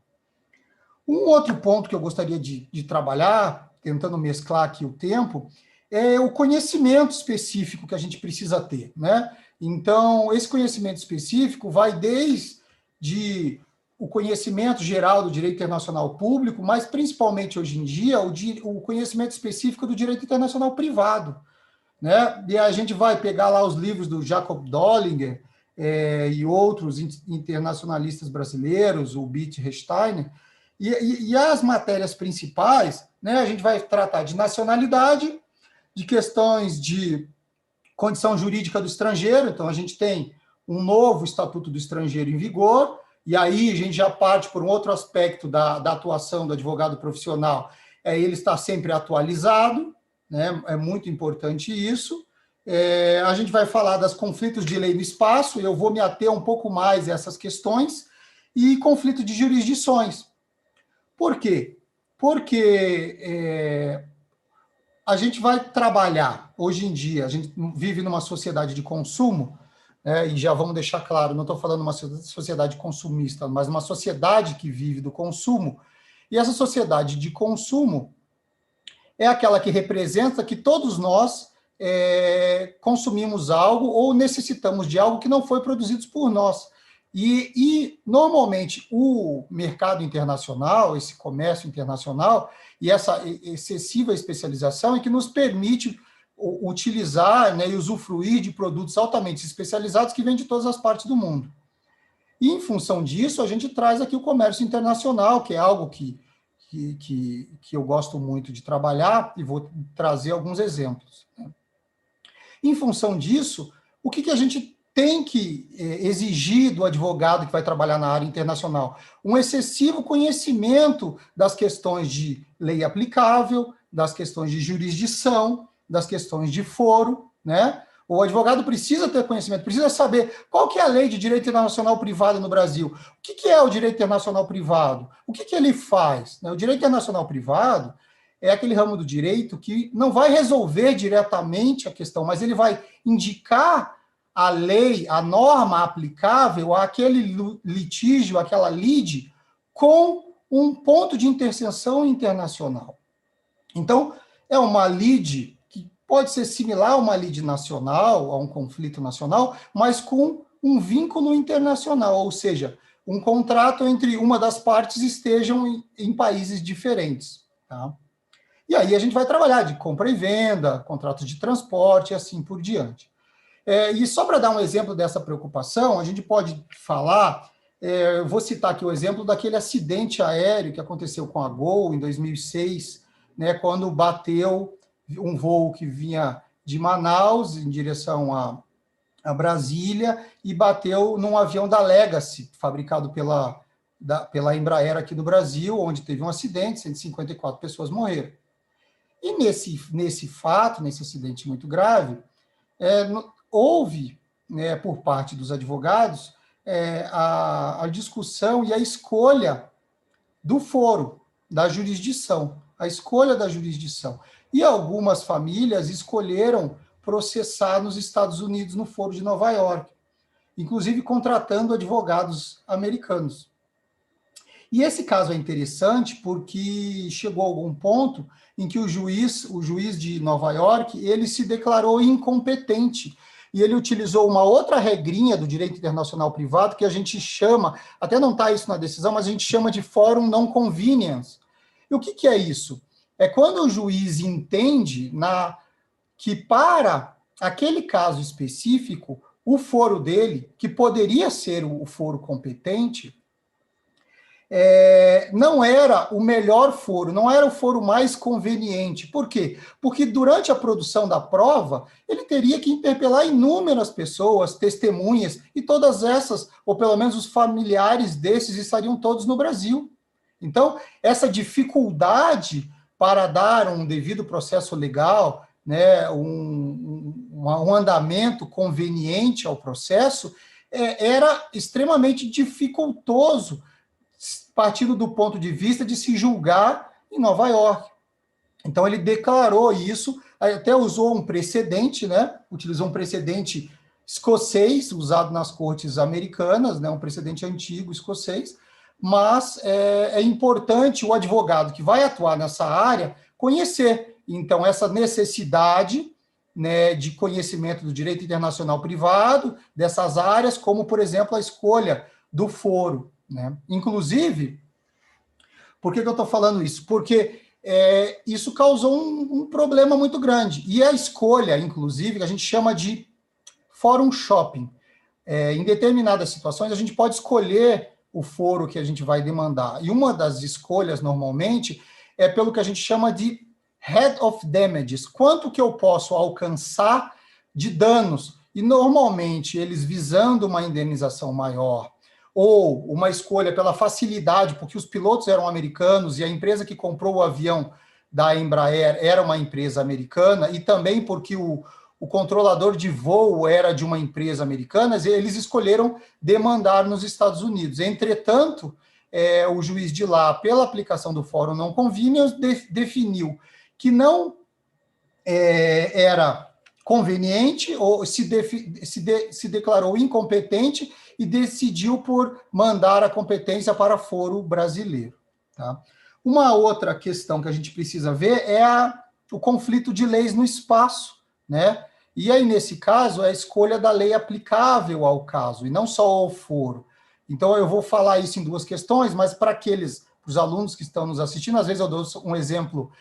Um outro ponto que eu gostaria de trabalhar, tentando mesclar aqui o tempo, é o conhecimento específico que a gente precisa ter, né? Então, esse conhecimento específico vai desde o conhecimento geral do direito internacional público, mas principalmente hoje em dia o conhecimento específico do direito internacional privado, né? E a gente vai pegar lá os livros do Jacob Dollinger e outros internacionalistas brasileiros, o Beat Resteiner, e as matérias principais, né? A gente vai tratar de nacionalidade, de questões de condição jurídica do estrangeiro. Então, a gente tem um novo Estatuto do Estrangeiro em vigor, e aí a gente já parte por um outro aspecto da atuação do advogado profissional, ele está sempre atualizado, né? É muito importante isso. A gente vai falar das conflitos de lei no espaço, eu vou me ater um pouco mais a essas questões, e conflito de jurisdições. Por quê? Porque a gente vai trabalhar, hoje em dia, a gente vive numa sociedade de consumo, e já vamos deixar claro, não estou falando uma sociedade consumista, mas uma sociedade que vive do consumo, e essa sociedade de consumo é aquela que representa que todos nós consumimos algo ou necessitamos de algo que não foi produzido por nós. E normalmente, o mercado internacional, esse comércio internacional, e essa excessiva especialização é que nos permite utilizar, né, e usufruir de produtos altamente especializados que vêm de todas as partes do mundo. E, em função disso, a gente traz aqui o comércio internacional, que é algo que eu gosto muito de trabalhar, e vou trazer alguns exemplos. Né? Em função disso, o que a gente tem que exigir do advogado que vai trabalhar na área internacional? Um excessivo conhecimento das questões de lei aplicável, das questões de jurisdição, das questões de foro, né? O advogado precisa ter conhecimento, precisa saber qual que é a lei de direito internacional privado no Brasil, o que é o direito internacional privado, o que ele faz. Né? O direito internacional privado é aquele ramo do direito que não vai resolver diretamente a questão, mas ele vai indicar a lei, a norma aplicável àquele litígio, aquela lide, com um ponto de interseção internacional. Então, é uma lide que pode ser similar a uma lide nacional, a um conflito nacional, mas com um vínculo internacional, ou seja, um contrato entre uma das partes estejam em países diferentes. Tá? E aí a gente vai trabalhar de compra e venda, contratos de transporte e assim por diante. E só para dar um exemplo dessa preocupação, a gente pode falar, eu vou citar aqui o exemplo daquele acidente aéreo que aconteceu com a Gol em 2006, né, quando bateu um voo que vinha de Manaus em direção a Brasília e bateu num avião da Legacy, fabricado pela Embraer aqui do Brasil, onde teve um acidente, 154 pessoas morreram. E nesse fato, nesse acidente muito grave, houve, né, por parte dos advogados, a discussão e a escolha do foro, da jurisdição, a escolha da jurisdição. E algumas famílias escolheram processar nos Estados Unidos, no foro de Nova York, inclusive contratando advogados americanos. E esse caso é interessante porque chegou a algum ponto em que o juiz de Nova York, ele se declarou incompetente e ele utilizou uma outra regrinha do direito internacional privado que a gente chama, até não está isso na decisão, mas a gente chama de forum non convenience. E o que é isso? É quando o juiz entende que para aquele caso específico, o foro dele, que poderia ser o foro competente, não era o melhor foro, não era o foro mais conveniente. Por quê? Porque durante a produção da prova, ele teria que interpelar inúmeras pessoas, testemunhas, e todas essas, ou pelo menos os familiares desses, estariam todos no Brasil. Então, essa dificuldade para dar um devido processo legal, né, um andamento conveniente ao processo, era extremamente dificultoso, partindo do ponto de vista de se julgar em Nova York. Então, ele declarou isso, até usou um precedente, né? Utilizou um precedente escocês, usado nas cortes americanas, né? Um precedente antigo escocês, mas é importante o advogado que vai atuar nessa área conhecer, então, essa necessidade, né, de conhecimento do direito internacional privado, dessas áreas, como, por exemplo, a escolha do foro. Né? Inclusive, por que eu estou falando isso? Porque isso causou um problema muito grande. E a escolha, inclusive, que a gente chama de forum shopping. Em determinadas situações, a gente pode escolher o foro que a gente vai demandar. E uma das escolhas, normalmente, é pelo que a gente chama de head of damages. Quanto que eu posso alcançar de danos? E, normalmente, eles visando uma indenização maior, ou uma escolha pela facilidade, porque os pilotos eram americanos e a empresa que comprou o avião da Embraer era uma empresa americana, e também porque o controlador de voo era de uma empresa americana, eles escolheram demandar nos Estados Unidos. Entretanto, o juiz de lá, pela aplicação do fórum non conveniens, definiu que não era conveniente, ou se declarou incompetente e decidiu por mandar a competência para foro brasileiro. Tá? Uma outra questão que a gente precisa ver é o conflito de leis no espaço, né? E aí, nesse caso, é a escolha da lei aplicável ao caso, e não só ao foro. Então, eu vou falar isso em duas questões, mas para os alunos que estão nos assistindo, às vezes eu dou um exemplo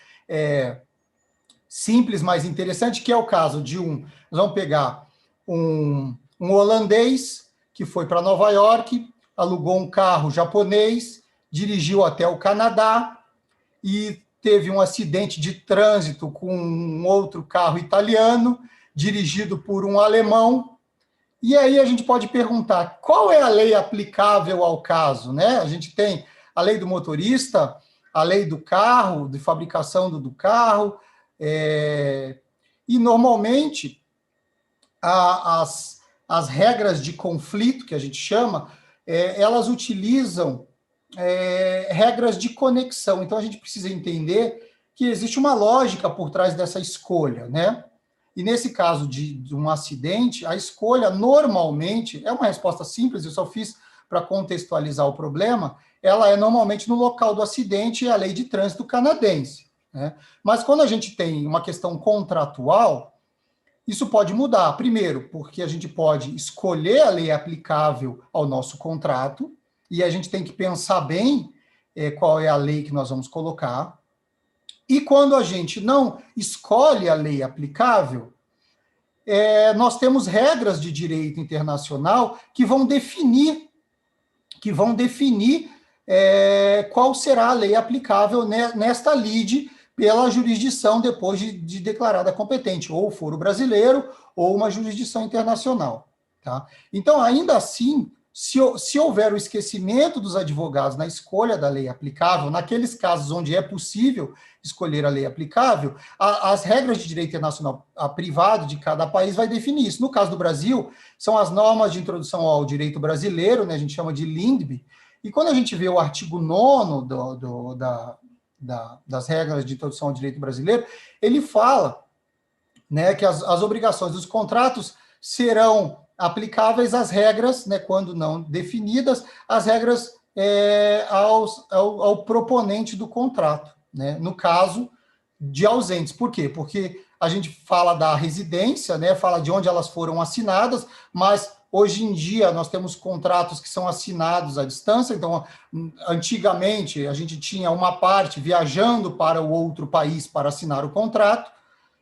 simples, mas interessante, que é o caso de nós vamos pegar um holandês que foi para Nova York, alugou um carro japonês, dirigiu até o Canadá e teve um acidente de trânsito com um outro carro italiano, dirigido por um alemão. E aí a gente pode perguntar, qual é a lei aplicável ao caso, né? A gente tem a lei do motorista, a lei do carro, de fabricação do carro, e normalmente as regras de conflito, que a gente chama, elas utilizam regras de conexão. Então a gente precisa entender que existe uma lógica por trás dessa escolha, né? E nesse caso de um acidente, a escolha normalmente, é uma resposta simples, eu só fiz para contextualizar o problema, ela é normalmente no local do acidente e a lei de trânsito canadense, né? Mas quando a gente tem uma questão contratual, isso pode mudar. Primeiro, porque a gente pode escolher a lei aplicável ao nosso contrato, e a gente tem que pensar bem qual é a lei que nós vamos colocar. E quando a gente não escolhe a lei aplicável, nós temos regras de direito internacional que vão definir qual será a lei aplicável nesta lide pela jurisdição depois de declarada competente, ou o foro brasileiro, ou uma jurisdição internacional. Tá? Então, ainda assim, se houver o esquecimento dos advogados na escolha da lei aplicável, naqueles casos onde é possível escolher a lei aplicável, as regras de direito internacional privado de cada país vai definir isso. No caso do Brasil, são as normas de introdução ao direito brasileiro, né, a gente chama de LINDB, e quando a gente vê o artigo 9º das regras de introdução ao direito brasileiro, ele fala, né, que as obrigações dos contratos serão aplicáveis às regras, né, quando não definidas, as regras ao proponente do contrato, né, no caso de ausentes. Por quê? Porque a gente fala da residência, né, fala de onde elas foram assinadas, mas hoje em dia nós temos contratos que são assinados à distância, então antigamente a gente tinha uma parte viajando para o outro país para assinar o contrato,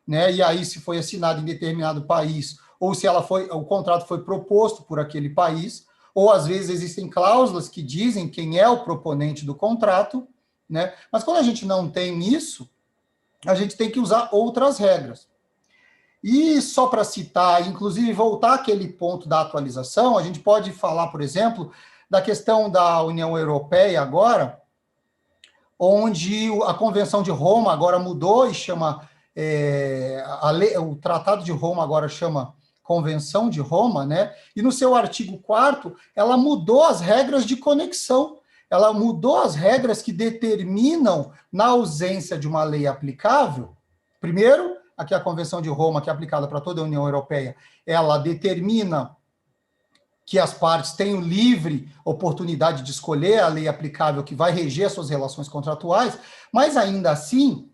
né, e aí se foi assinado em determinado país, ou se o contrato foi proposto por aquele país, ou às vezes existem cláusulas que dizem quem é o proponente do contrato, né? Mas quando a gente não tem isso, a gente tem que usar outras regras. E só para citar, inclusive voltar àquele ponto da atualização, a gente pode falar, por exemplo, da questão da União Europeia agora, onde a Convenção de Roma agora mudou e chama, o Tratado de Roma agora chama Convenção de Roma, né? E no seu artigo 4º, ela mudou as regras de conexão, ela mudou as regras que determinam, na ausência de uma lei aplicável, primeiro, aqui a Convenção de Roma, que é aplicada para toda a União Europeia, ela determina que as partes tenham livre oportunidade de escolher a lei aplicável que vai reger as suas relações contratuais, mas ainda assim,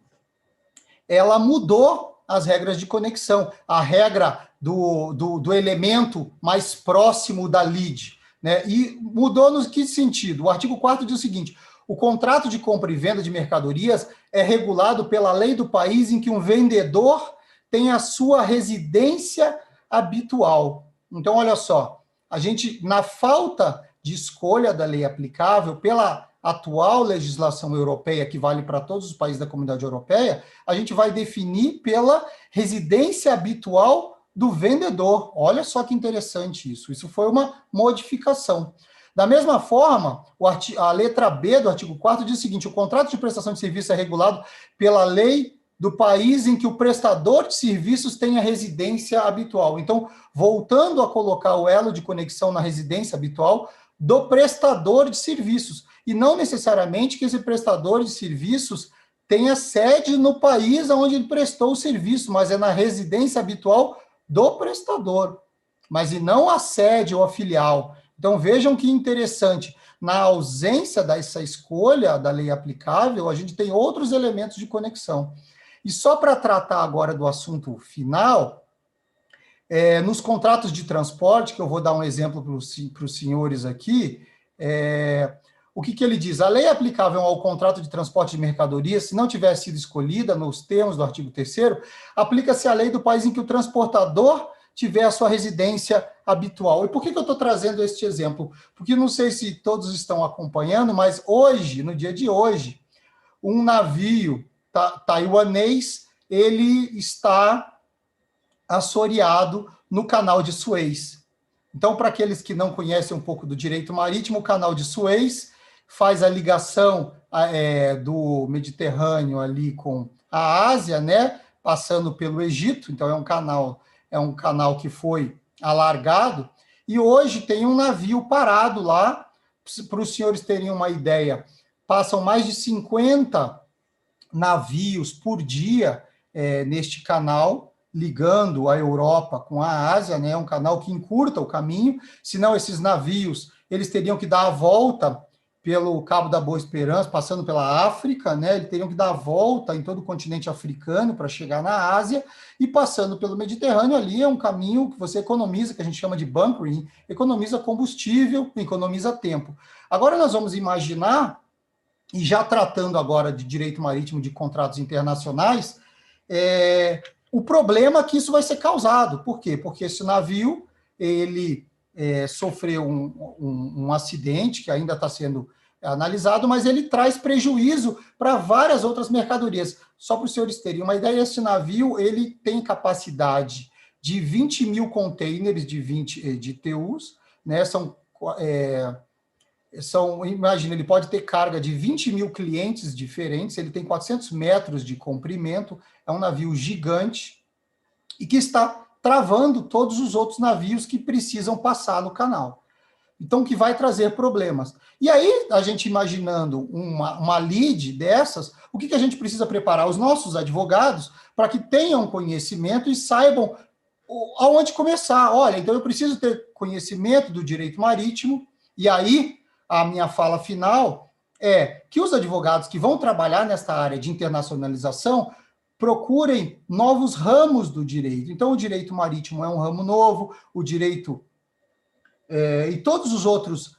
ela mudou as regras de conexão, a regra do elemento mais próximo da lide, né? E mudou no que sentido? O artigo 4º diz o seguinte: o contrato de compra e venda de mercadorias é regulado pela lei do país em que um vendedor tem a sua residência habitual. Então, olha só, a gente, na falta de escolha da lei aplicável pela atual legislação europeia, que vale para todos os países da Comunidade Europeia, a gente vai definir pela residência habitual do vendedor. Olha só que interessante isso. Isso foi uma modificação. Da mesma forma, a letra B do artigo 4º diz o seguinte: o contrato de prestação de serviço é regulado pela lei do país em que o prestador de serviços tem a residência habitual. Então, voltando a colocar o elo de conexão na residência habitual, do prestador de serviços, e não necessariamente que esse prestador de serviços tenha sede no país onde ele prestou o serviço, mas é na residência habitual do prestador, mas e não a sede ou a filial. Então, vejam que interessante, na ausência dessa escolha da lei aplicável, a gente tem outros elementos de conexão. E só para tratar agora do assunto final, nos contratos de transporte, que eu vou dar um exemplo para os senhores aqui, o que ele diz? A lei aplicável ao contrato de transporte de mercadorias, se não tiver sido escolhida nos termos do artigo 3º, aplica-se a lei do país em que o transportador tiver a sua residência habitual. E por que eu estou trazendo este exemplo? Porque não sei se todos estão acompanhando, mas hoje, no dia de hoje, um navio taiwanês, ele está assoreado no canal de Suez. Então, para aqueles que não conhecem um pouco do direito marítimo, o canal de Suez faz a ligação do Mediterrâneo ali com a Ásia, né, passando pelo Egito. Então, é um canal que foi alargado, e hoje tem um navio parado lá. Para os senhores terem uma ideia, passam mais de 50 navios por dia neste canal, ligando a Europa com a Ásia, né? É um canal que encurta o caminho, senão esses navios eles teriam que dar a volta pelo Cabo da Boa Esperança, passando pela África, né? Eles teriam que dar a volta em todo o continente africano para chegar na Ásia, e passando pelo Mediterrâneo, ali é um caminho que você economiza, que a gente chama de bunkering, economiza combustível, economiza tempo. Agora nós vamos imaginar, e já tratando agora de direito marítimo de contratos internacionais, o problema que isso vai ser causado. Por quê? Porque esse navio, ele sofreu um acidente que ainda está sendo analisado, mas ele traz prejuízo para várias outras mercadorias. Só para os senhores terem uma ideia, esse navio ele tem capacidade de 20 mil containers de TEUs, né? Imagina, ele pode ter carga de 20 mil clientes diferentes, ele tem 400 metros de comprimento, é um navio gigante, e que está travando todos os outros navios que precisam passar no canal. Então, que vai trazer problemas. E aí, a gente imaginando uma lead dessas, o que a gente precisa preparar? Os nossos advogados, para que tenham conhecimento e saibam aonde começar. Olha, então eu preciso ter conhecimento do direito marítimo, e aí a minha fala final é que os advogados que vão trabalhar nesta área de internacionalização procurem novos ramos do direito. Então, o direito marítimo é um ramo novo, o direito e todos os outros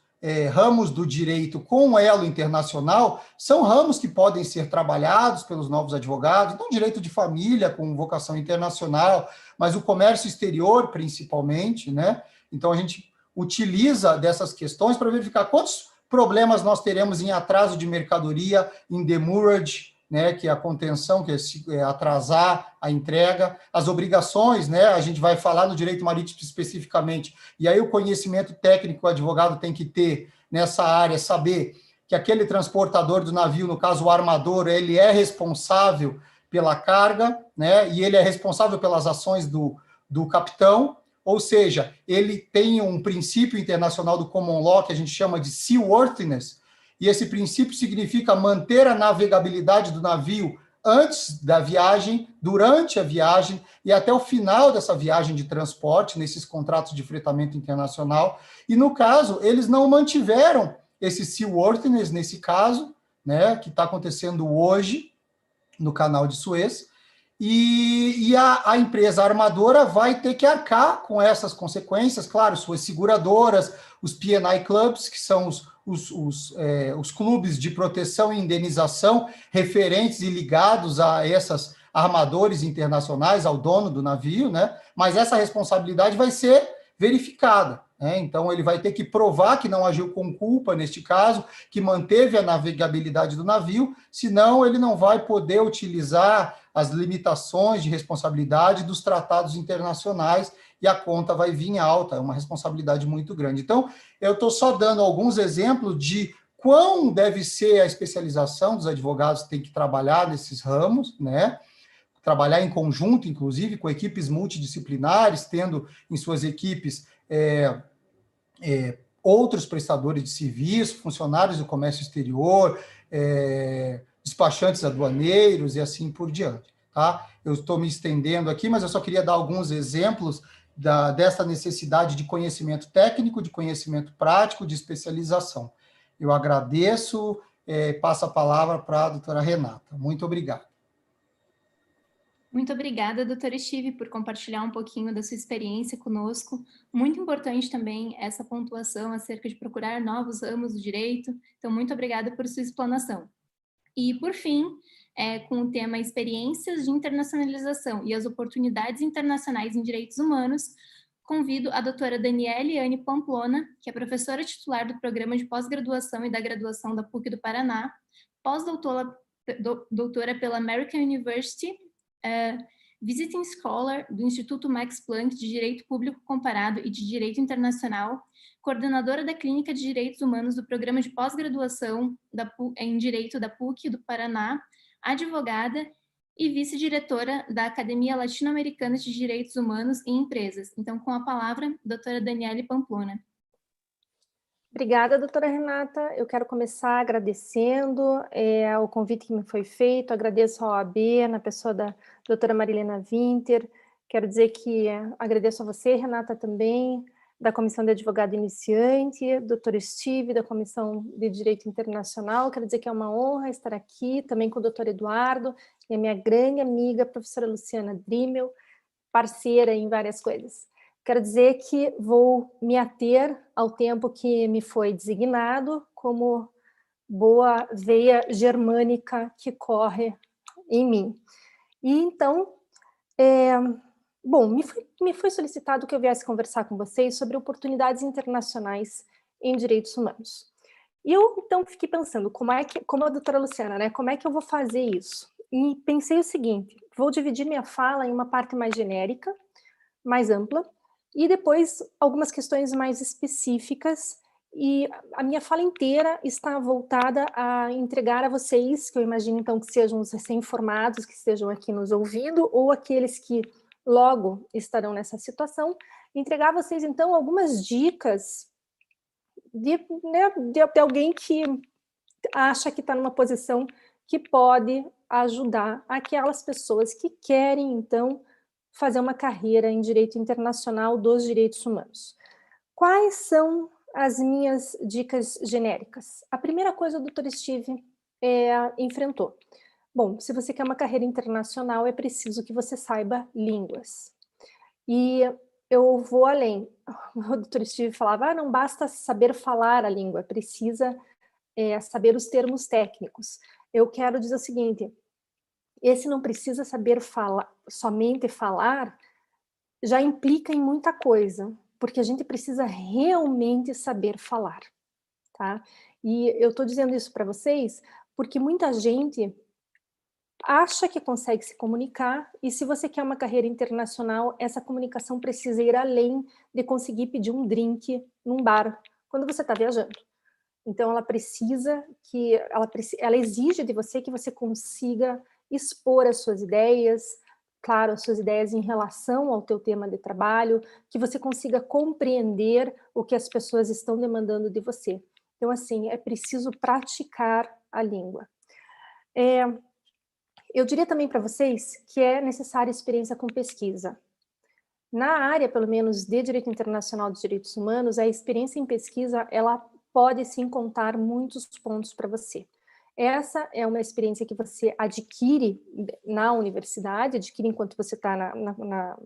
ramos do direito com elo internacional são ramos que podem ser trabalhados pelos novos advogados. Então, direito de família com vocação internacional, mas o comércio exterior, principalmente, né? Então, a gente utiliza dessas questões para verificar quantos problemas nós teremos em atraso de mercadoria, em demurrage, né, que é a contenção, que é atrasar a entrega, as obrigações, né, a gente vai falar no direito marítimo especificamente, e aí o conhecimento técnico que o advogado tem que ter nessa área, saber que aquele transportador do navio, no caso o armador, ele é responsável pela carga, né, e ele é responsável pelas ações do capitão, ou seja, ele tem um princípio internacional do common law, que a gente chama de seaworthiness, e esse princípio significa manter a navegabilidade do navio antes da viagem, durante a viagem e até o final dessa viagem de transporte, nesses contratos de fretamento internacional. E, no caso, eles não mantiveram esse seaworthiness, nesse caso, né, que está acontecendo hoje no canal de Suez, e a empresa armadora vai ter que arcar com essas consequências, claro, suas seguradoras, os P&I Clubs, que são os clubes de proteção e indenização referentes e ligados a essas armadores internacionais, ao dono do navio, né? Mas essa responsabilidade vai ser verificada, né? Então, ele vai ter que provar que não agiu com culpa, neste caso, que manteve a navegabilidade do navio, senão ele não vai poder utilizar as limitações de responsabilidade dos tratados internacionais e a conta vai vir alta, é uma responsabilidade muito grande. Então, eu estou só dando alguns exemplos de quão deve ser a especialização dos advogados que têm que trabalhar nesses ramos, né? Trabalhar em conjunto, inclusive, com equipes multidisciplinares, tendo em suas equipes outros prestadores de serviço, funcionários do comércio exterior, despachantes aduaneiros e assim por diante. Tá? Eu estou me estendendo aqui, mas eu só queria dar alguns exemplos dessa necessidade de conhecimento técnico, de conhecimento prático, de especialização. Eu agradeço, passo a palavra para a doutora Renata. Muito obrigado. Muito obrigada, doutora Estive, por compartilhar um pouquinho da sua experiência conosco. Muito importante também essa pontuação acerca de procurar novos ramos do direito. Então, muito obrigada por sua explanação. E, por fim, com o tema Experiências de Internacionalização e as Oportunidades Internacionais em Direitos Humanos, convido a doutora Daniele Anne Pamplona, que é professora titular do Programa de Pós-Graduação e da Graduação da PUC do Paraná, pós-doutora pela American University, Visiting Scholar do Instituto Max Planck de Direito Público Comparado e de Direito Internacional, coordenadora da Clínica de Direitos Humanos do Programa de Pós-Graduação em Direito da PUC do Paraná, advogada e vice-diretora da Academia Latino-Americana de Direitos Humanos em Empresas. Então, com a palavra, doutora Daniele Pamplona. Obrigada, doutora Renata. Eu quero começar agradecendo o convite que me foi feito, agradeço à OAB, na pessoa da doutora Marilena Winter. Quero dizer que agradeço a você, Renata, também, da Comissão de Advogado Iniciante, doutor Estive, da Comissão de Direito Internacional. Quero dizer que é uma honra estar aqui, também com o doutor Eduardo, e a minha grande amiga, a professora Luciana Drimmel, parceira em várias coisas. Quero dizer que vou me ater ao tempo que me foi designado, como boa veia germânica que corre em mim. E então, bom, me foi solicitado que eu viesse conversar com vocês sobre oportunidades internacionais em direitos humanos. E eu, então, fiquei pensando, como a doutora Luciana, né, como é que eu vou fazer isso? E pensei o seguinte, vou dividir minha fala em uma parte mais genérica, mais ampla, e depois algumas questões mais específicas, e a minha fala inteira está voltada a entregar a vocês, que eu imagino então que sejam os recém-formados que estejam aqui nos ouvindo, ou aqueles que logo estarão nessa situação, entregar a vocês então algumas dicas de alguém que acha que está numa posição que pode ajudar aquelas pessoas que querem então fazer uma carreira em direito internacional dos direitos humanos. Quais são as minhas dicas genéricas? A primeira coisa o Dr. Estive enfrentou. Bom, se você quer uma carreira internacional, é preciso que você saiba línguas. E eu vou além. O Dr. Estive falava, não basta saber falar a língua, precisa saber os termos técnicos. Eu quero dizer o seguinte, esse não precisa saber falar, somente falar, já implica em muita coisa, porque a gente precisa realmente saber falar, tá? E eu estou dizendo isso para vocês porque muita gente acha que consegue se comunicar, e se você quer uma carreira internacional, essa comunicação precisa ir além de conseguir pedir um drink num bar, quando você está viajando. Então, ela exige de você que você consiga expor as suas ideias, claro, as suas ideias em relação ao teu tema de trabalho, que você consiga compreender o que as pessoas estão demandando de você. Então, assim, é preciso praticar a língua. Eu diria também para vocês que é necessária experiência com pesquisa. Na área, pelo menos, de Direito Internacional dos Direitos Humanos, a experiência em pesquisa, ela pode sim contar muitos pontos para você. Essa é uma experiência que você adquire na universidade, adquire enquanto você está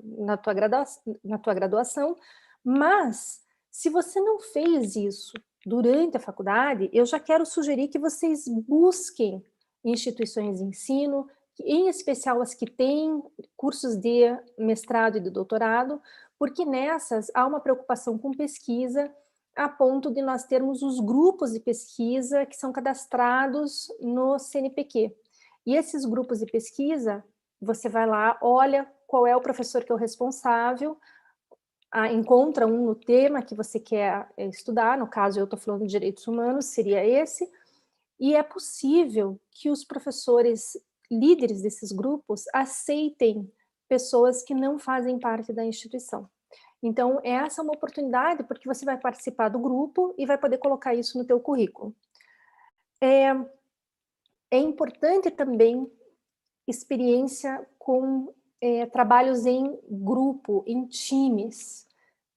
na tua graduação, mas se você não fez isso durante a faculdade, eu já quero sugerir que vocês busquem instituições de ensino, em especial as que têm cursos de mestrado e de doutorado, porque nessas há uma preocupação com pesquisa, a ponto de nós termos os grupos de pesquisa que são cadastrados no CNPq. E esses grupos de pesquisa, você vai lá, olha qual é o professor que é o responsável, encontra um no tema que você quer estudar, no caso eu estou falando de direitos humanos, seria esse, e é possível que os professores líderes desses grupos aceitem pessoas que não fazem parte da instituição. Então, essa é uma oportunidade, porque você vai participar do grupo e vai poder colocar isso no teu currículo. É importante também experiência com trabalhos em grupo, em times.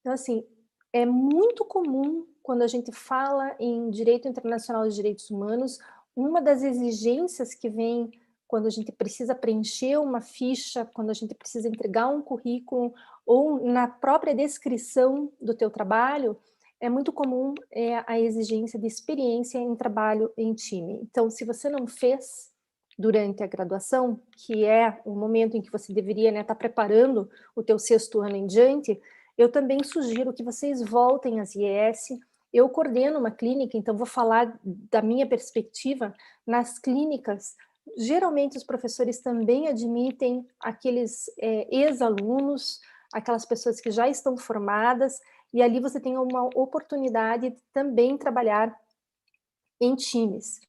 Então, assim, é muito comum, quando a gente fala em direito internacional de direitos humanos, uma das exigências que vem quando a gente precisa preencher uma ficha, quando a gente precisa entregar um currículo, ou na própria descrição do teu trabalho, é muito comum a exigência de experiência em trabalho em time. Então, se você não fez durante a graduação, que é o momento em que você deveria estar preparando o teu 6º ano em diante, eu também sugiro que vocês voltem às IES. Eu coordeno uma clínica, então vou falar da minha perspectiva. Nas clínicas, geralmente os professores também admitem aqueles ex-alunos, aquelas pessoas que já estão formadas, e ali você tem uma oportunidade de também trabalhar em times.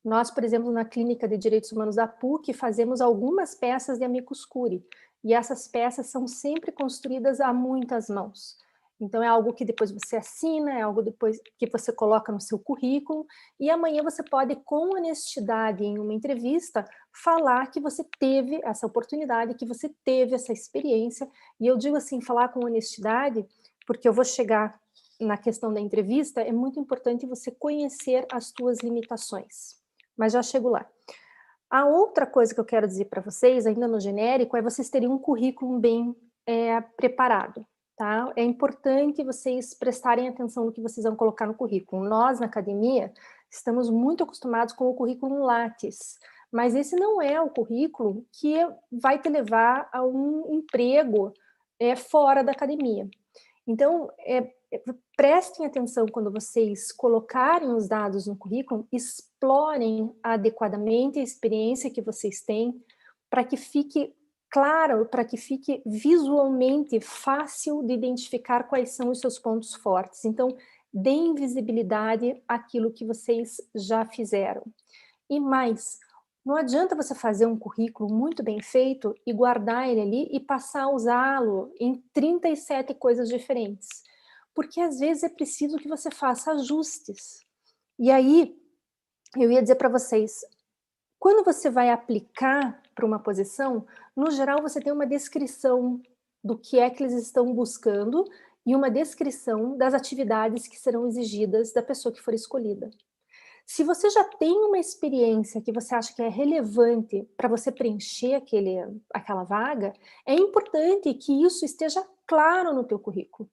Nós, por exemplo, na Clínica de Direitos Humanos da PUC, fazemos algumas peças de amicus curiae, e essas peças são sempre construídas a muitas mãos. Então, é algo que depois você assina, é algo depois que você coloca no seu currículo, e amanhã você pode, com honestidade, em uma entrevista, falar que você teve essa oportunidade, que você teve essa experiência. E eu digo assim, falar com honestidade, porque eu vou chegar na questão da entrevista, é muito importante você conhecer as suas limitações. Mas já chego lá. A outra coisa que eu quero dizer para vocês, ainda no genérico, é vocês terem um currículo bem preparado. Tá? É importante vocês prestarem atenção no que vocês vão colocar no currículo. Nós, na academia, estamos muito acostumados com o currículo Lattes, mas esse não é o currículo que vai te levar a um emprego fora da academia. Então, prestem atenção quando vocês colocarem os dados no currículo, explorem adequadamente a experiência que vocês têm, para que fique claro, para que fique visualmente fácil de identificar quais são os seus pontos fortes. Então, deem visibilidade àquilo que vocês já fizeram. E mais, não adianta você fazer um currículo muito bem feito e guardar ele ali e passar a usá-lo em 37 coisas diferentes. Porque às vezes é preciso que você faça ajustes. E aí, eu ia dizer para vocês, quando você vai aplicar para uma posição, no geral você tem uma descrição do que é que eles estão buscando e uma descrição das atividades que serão exigidas da pessoa que for escolhida. Se você já tem uma experiência que você acha que é relevante para você preencher aquela vaga, é importante que isso esteja claro no teu currículo.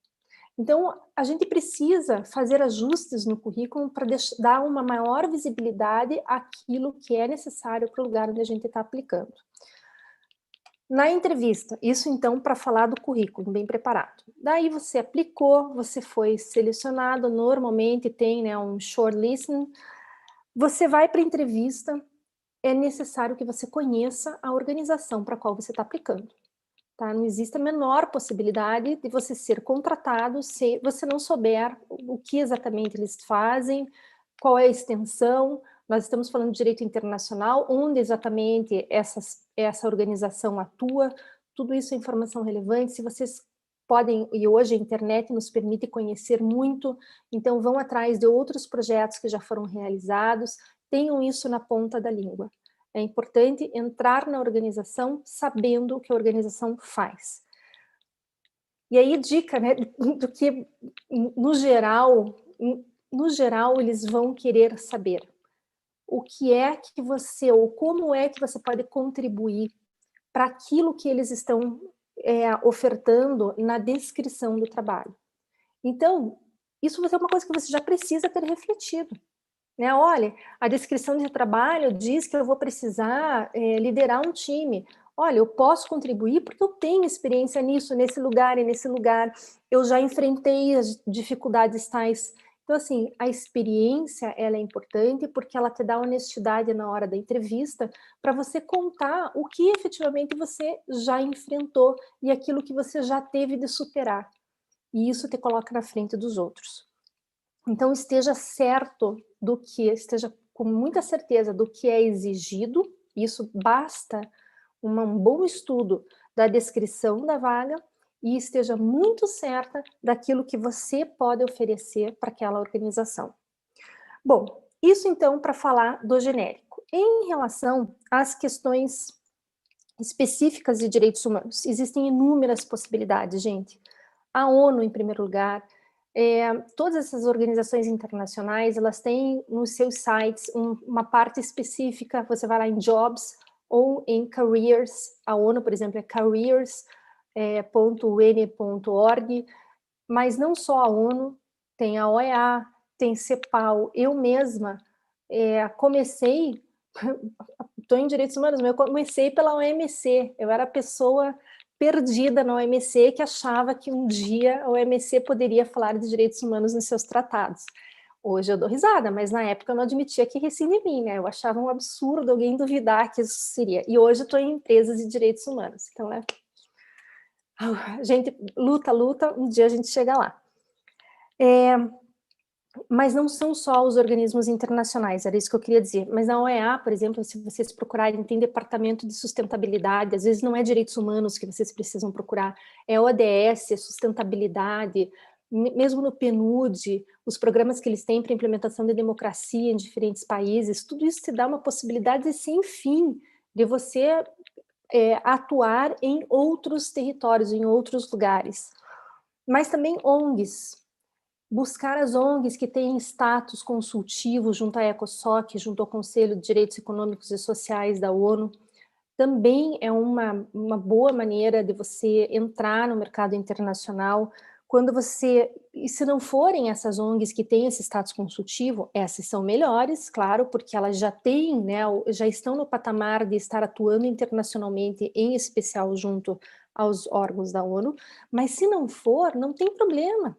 Então, a gente precisa fazer ajustes no currículo para dar uma maior visibilidade àquilo que é necessário para o lugar onde a gente está aplicando. Na entrevista, isso então para falar do currículo, bem preparado. Daí você aplicou, você foi selecionado, normalmente tem um shortlisting. Você vai para a entrevista, é necessário que você conheça a organização para a qual você está aplicando. Tá? Não existe a menor possibilidade de você ser contratado se você não souber o que exatamente eles fazem, qual é a extensão. Nós estamos falando de direito internacional, onde exatamente essa organização atua. Tudo isso é informação relevante. Se vocês podem, e hoje a internet nos permite conhecer muito, então vão atrás de outros projetos que já foram realizados, tenham isso na ponta da língua. É importante entrar na organização sabendo o que a organização faz. E aí, dica, né, do que, no geral, eles vão querer saber. O que é que você, ou como é que você pode contribuir para aquilo que eles estão ofertando na descrição do trabalho. Então, isso vai ser uma coisa que você já precisa ter refletido. Olha, a descrição de trabalho diz que eu vou precisar liderar um time. Olha, eu posso contribuir porque eu tenho experiência nisso, nesse lugar e nesse lugar. Eu já enfrentei as dificuldades tais. Então, assim, a experiência, ela é importante porque ela te dá honestidade na hora da entrevista para você contar o que efetivamente você já enfrentou e aquilo que você já teve de superar. E isso te coloca na frente dos outros. Então, esteja com muita certeza do que é exigido, isso basta um bom estudo da descrição da vaga, e esteja muito certa daquilo que você pode oferecer para aquela organização. Bom, isso então para falar do genérico. Em relação às questões específicas de direitos humanos, existem inúmeras possibilidades, gente. A ONU, em primeiro lugar, todas essas organizações internacionais, elas têm nos seus sites uma parte específica, você vai lá em Jobs ou em Careers. A ONU, por exemplo, é careers.un.org, mas não só a ONU, tem a OEA, tem CEPAL. Eu mesma comecei, estou em direitos humanos, mas eu comecei pela OMC, eu era a pessoa perdida na OMC que achava que um dia a OMC poderia falar de direitos humanos nos seus tratados. Hoje eu dou risada, mas na época eu não admitia que ria em mim, né? Eu achava um absurdo alguém duvidar que isso seria. E hoje eu estou em empresas de direitos humanos. Então, a gente luta, um dia a gente chega lá. Mas não são só os organismos internacionais, era isso que eu queria dizer. Mas na OEA, por exemplo, se vocês procurarem, tem departamento de sustentabilidade, às vezes não é direitos humanos que vocês precisam procurar, é ODS, é sustentabilidade, mesmo no PNUD, os programas que eles têm para implementação de democracia em diferentes países, tudo isso te dá uma possibilidade sem fim de você atuar em outros territórios, em outros lugares. Mas também ONGs, buscar as ONGs que têm status consultivo junto à ECOSOC, junto ao Conselho de Direitos Econômicos e Sociais da ONU, também é uma boa maneira de você entrar no mercado internacional. Quando e se não forem essas ONGs que têm esse status consultivo, essas são melhores, claro, porque elas já têm, né, já estão no patamar de estar atuando internacionalmente, em especial junto aos órgãos da ONU, mas se não for, não tem problema.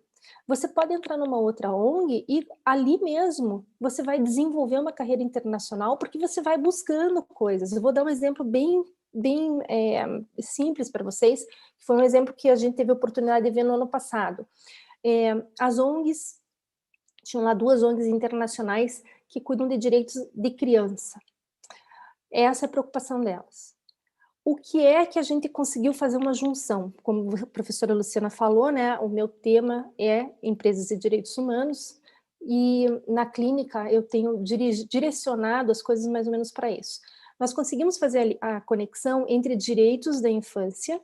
Você pode entrar numa outra ONG e ali mesmo você vai desenvolver uma carreira internacional porque você vai buscando coisas. Eu vou dar um exemplo bem simples para vocês, que foi um exemplo que a gente teve a oportunidade de ver no ano passado. As ONGs, tinham lá 2 ONGs internacionais que cuidam de direitos de criança. Essa é a preocupação delas. O que é que a gente conseguiu fazer uma junção? Como a professora Luciana falou, né, o meu tema é empresas e direitos humanos, e na clínica eu tenho direcionado as coisas mais ou menos para isso. Nós conseguimos fazer a conexão entre direitos da infância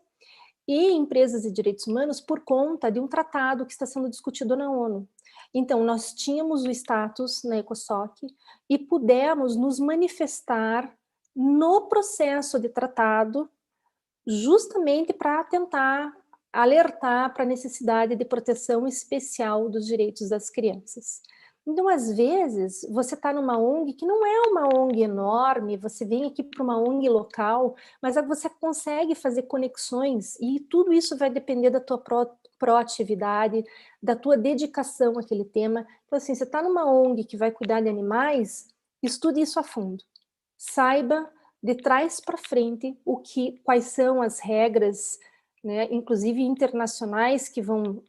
e empresas e direitos humanos por conta de um tratado que está sendo discutido na ONU. Então, nós tínhamos o status na ECOSOC e pudemos nos manifestar no processo de tratado, justamente para tentar alertar para a necessidade de proteção especial dos direitos das crianças. Então, às vezes, você está numa ONG que não é uma ONG enorme, você vem aqui para uma ONG local, mas você consegue fazer conexões e tudo isso vai depender da tua proatividade, da tua dedicação àquele tema. Então, assim, você está numa ONG que vai cuidar de animais, estude isso a fundo. Saiba de trás para frente quais são as regras, né, inclusive internacionais, que vão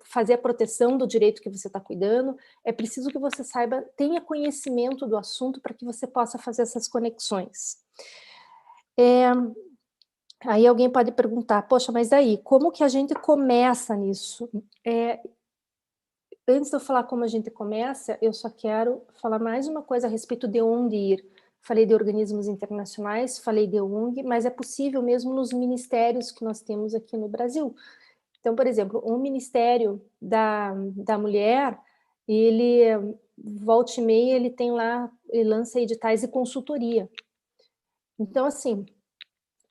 fazer a proteção do direito que você está cuidando. É preciso que você saiba, tenha conhecimento do assunto para que você possa fazer essas conexões. Aí alguém pode perguntar, poxa, mas aí, como que a gente começa nisso? Antes de eu falar como a gente começa, eu só quero falar mais uma coisa a respeito de onde ir. Falei de organismos internacionais, falei de ONG, mas é possível mesmo nos ministérios que nós temos aqui no Brasil. Então, por exemplo, o Ministério da Mulher, ele, volta e meia, ele tem lá, ele lança editais de consultoria. Então, assim,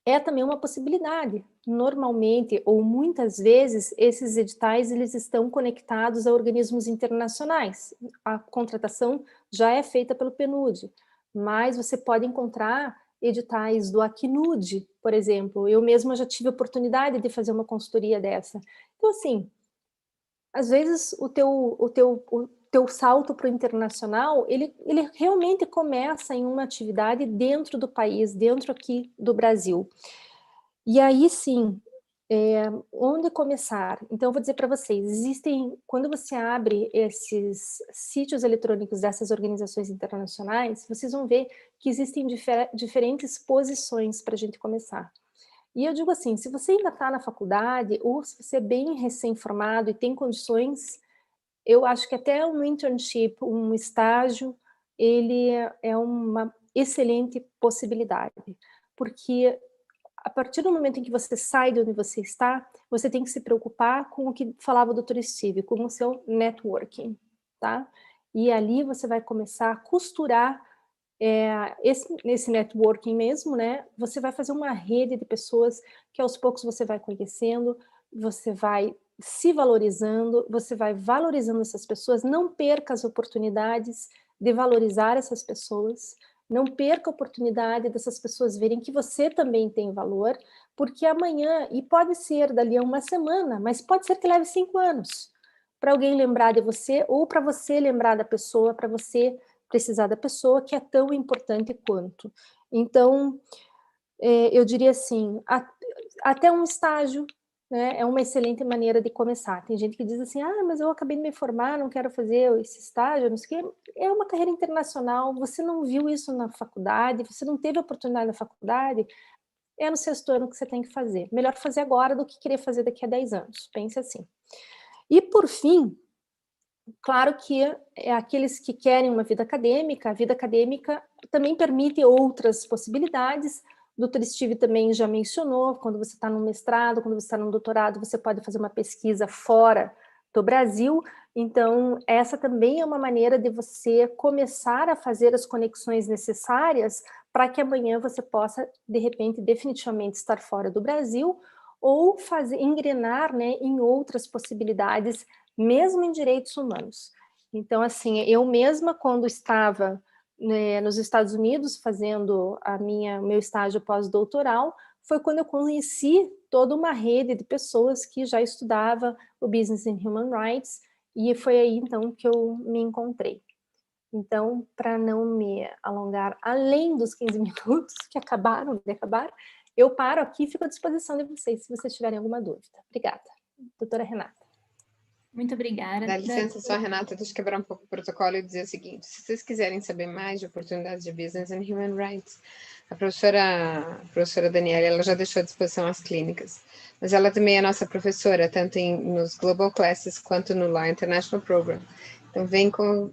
é também uma possibilidade. Normalmente, ou muitas vezes, esses editais, eles estão conectados a organismos internacionais. A contratação já é feita pelo PNUD, mas você pode encontrar editais do Acnud, por exemplo. Eu mesma já tive a oportunidade de fazer uma consultoria dessa. Então, assim, às vezes o teu salto para o internacional, ele realmente começa em uma atividade dentro do país, dentro aqui do Brasil. E aí, sim, onde começar? Então, eu vou dizer para vocês, quando você abre esses sítios eletrônicos dessas organizações internacionais, vocês vão ver que existem diferentes posições para a gente começar. E eu digo assim, se você ainda está na faculdade, ou se você é bem recém-formado e tem condições, eu acho que até um internship, um estágio, ele é uma excelente possibilidade, porque a partir do momento em que você sai de onde você está, você tem que se preocupar com o que falava o Dr. Steve, com o seu networking, tá? E ali você vai começar a costurar esse networking mesmo, né? Você vai fazer uma rede de pessoas que aos poucos você vai conhecendo, você vai se valorizando, você vai valorizando essas pessoas, não perca as oportunidades de valorizar essas pessoas, não perca a oportunidade dessas pessoas verem que você também tem valor, porque amanhã, e pode ser dali a uma semana, mas pode ser que leve 5 anos, para alguém lembrar de você, ou para você lembrar da pessoa, para você precisar da pessoa, que é tão importante quanto. Então, eu diria assim, até um estágio, né, é uma excelente maneira de começar. Tem gente que diz assim, mas eu acabei de me formar, não quero fazer esse estágio, não sei o quê. É uma carreira internacional, você não viu isso na faculdade, você não teve oportunidade na faculdade, é no 6º ano que você tem que fazer. Melhor fazer agora do que querer fazer daqui a 10 anos, pense assim. E, por fim, claro que aqueles que querem uma vida acadêmica, a vida acadêmica também permite outras possibilidades. O Dr. Steve também já mencionou, quando você está no mestrado, quando você está no doutorado, você pode fazer uma pesquisa fora do Brasil. Então, essa também é uma maneira de você começar a fazer as conexões necessárias para que amanhã você possa, de repente, definitivamente estar fora do Brasil ou engrenar, né, em outras possibilidades, mesmo em direitos humanos. Então, assim, eu mesma, quando estava, né, nos Estados Unidos, fazendo meu estágio pós-doutoral, foi quando eu conheci toda uma rede de pessoas que já estudava o Business in Human Rights, e foi aí, então, que eu me encontrei. Então, para não me alongar além dos 15 minutos que acabaram de acabar, eu paro aqui e fico à disposição de vocês, se vocês tiverem alguma dúvida. Obrigada. Doutora Renata. Muito obrigada. Dá licença só, Renata, deixa eu quebrar um pouco o protocolo e dizer o seguinte, se vocês quiserem saber mais de oportunidades de Business and Human Rights, a professora Daniela, ela já deixou à disposição as clínicas, mas ela também é nossa professora, tanto nos Global Classes quanto no Law International Program. Então,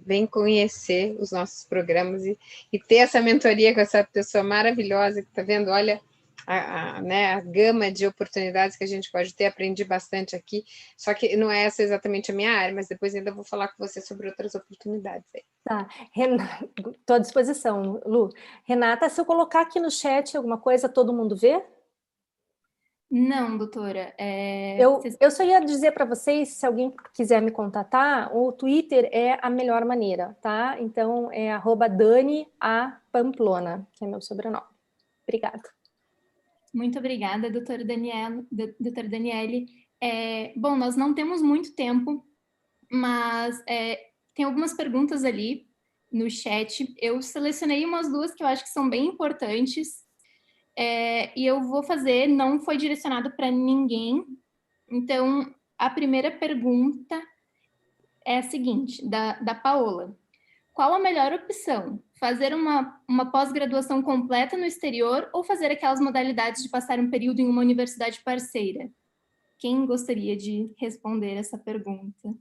vem conhecer os nossos programas e ter essa mentoria com essa pessoa maravilhosa que está vendo, olha, a gama de oportunidades que a gente pode ter. Aprendi bastante aqui, só que não é essa exatamente a minha área, mas depois ainda vou falar com você sobre outras oportunidades aí. Tá, estou à disposição, Lu. Renata, se eu colocar aqui no chat alguma coisa, todo mundo vê? Não, doutora. Eu só ia dizer para vocês, se alguém quiser me contatar, o Twitter é a melhor maneira, tá? Então, é @DaniAPamplona, que é meu sobrenome. Obrigada. Muito obrigada, doutora Daniele. Bom, nós não temos muito tempo, mas tem algumas perguntas ali no chat. Eu selecionei umas 2 que eu acho que são bem importantes. E eu vou fazer, não foi direcionado para ninguém. Então, a primeira pergunta é a seguinte, da Paola. Qual a melhor opção? Fazer uma pós-graduação completa no exterior ou fazer aquelas modalidades de passar um período em uma universidade parceira? Quem gostaria de responder essa pergunta?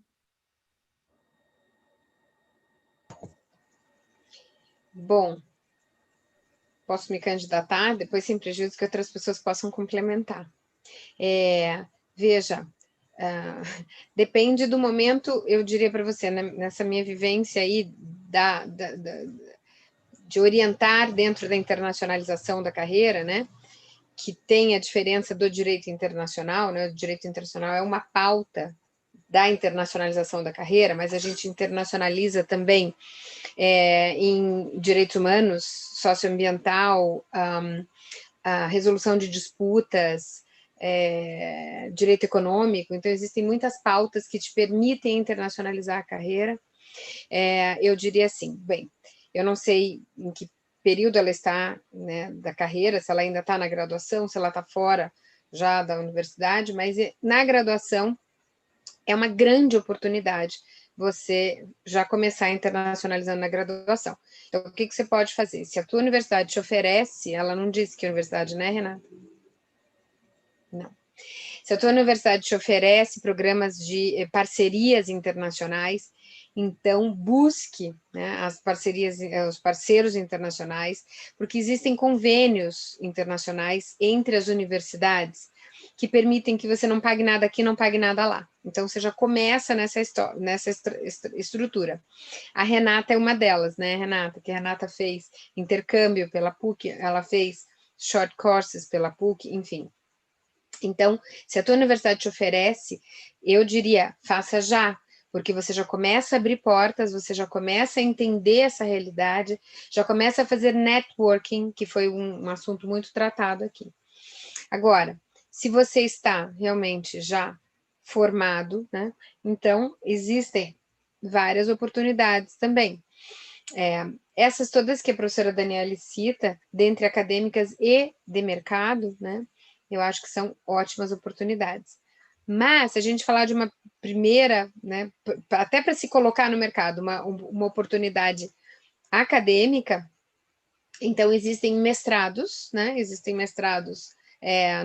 Bom, posso me candidatar, depois sem prejuízo que outras pessoas possam complementar. Veja, depende do momento, eu diria para você, nessa minha vivência aí, de orientar dentro da internacionalização da carreira, né, que tem a diferença do direito internacional, né, o direito internacional é uma pauta da internacionalização da carreira, mas a gente internacionaliza também em direitos humanos, socioambiental, a resolução de disputas, direito econômico. Então, existem muitas pautas que te permitem internacionalizar a carreira. Eu diria assim, bem, eu não sei em que período ela está, né, da carreira, se ela ainda está na graduação, se ela está fora já da universidade, mas na graduação é uma grande oportunidade você já começar internacionalizando na graduação. Então, o que você pode fazer? Se a tua universidade te oferece, ela não disse que universidade, né, Renata? Não. Se a tua universidade te oferece programas de parcerias internacionais, então busque, né, as parcerias, os parceiros internacionais, porque existem convênios internacionais entre as universidades que permitem que você não pague nada aqui, não pague nada lá. Então, você já começa nessa estrutura. A Renata é uma delas, né, Renata? Que a Renata fez intercâmbio pela PUC, ela fez short courses pela PUC, enfim. Então, se a tua universidade te oferece, eu diria, faça já, porque você já começa a abrir portas, você já começa a entender essa realidade, já começa a fazer networking, que foi um assunto muito tratado aqui. Agora, se você está realmente já formado, né, então existem várias oportunidades também. Essas todas que a professora Daniele cita, dentre acadêmicas e de mercado, né, eu acho que são ótimas oportunidades. Mas, se a gente falar de uma primeira, né, até para se colocar no mercado, uma oportunidade acadêmica, então existem mestrados, né,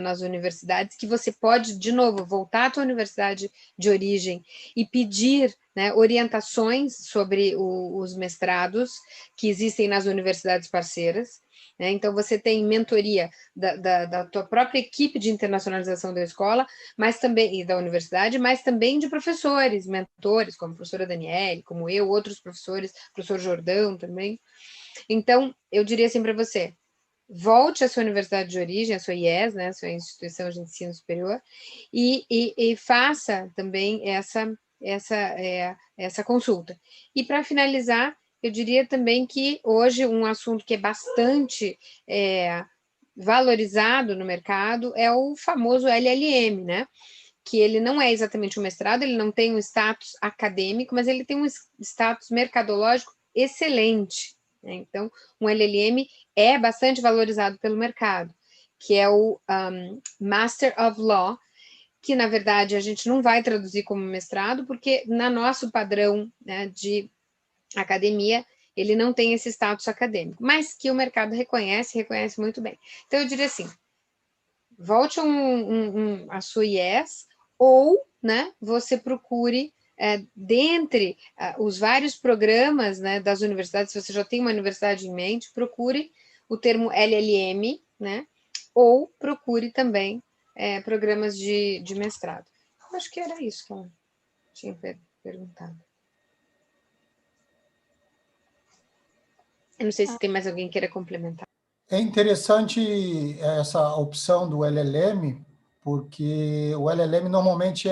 nas universidades, que você pode, de novo, voltar à tua universidade de origem e pedir, né, orientações sobre os mestrados que existem nas universidades parceiras, né? Então, você tem mentoria da tua própria equipe de internacionalização da escola, mas também, e da universidade, mas também de professores, mentores, como a professora Daniele, como eu, outros professores, professor Jordão também. Então, eu diria assim para você, volte à sua universidade de origem, a sua IES, né, a sua instituição de ensino superior, e faça também essa consulta. E para finalizar, eu diria também que hoje um assunto que é bastante valorizado no mercado é o famoso LLM, né? Que ele não é exatamente um mestrado, ele não tem um status acadêmico, mas ele tem um status mercadológico excelente. Então, um LLM é bastante valorizado pelo mercado, que é o Master of Law, que, na verdade, a gente não vai traduzir como mestrado, porque no nosso padrão, né, de academia, ele não tem esse status acadêmico, mas que o mercado reconhece muito bem. Então, eu diria assim, volte a sua IES, ou, né, você procure dentre os vários programas, né, das universidades, se você já tem uma universidade em mente, procure o termo LLM, né, ou procure também programas de mestrado. Eu acho que era isso que ela tinha perguntado. Eu não sei se tem mais alguém que queira complementar. É interessante essa opção do LLM, porque o LLM normalmente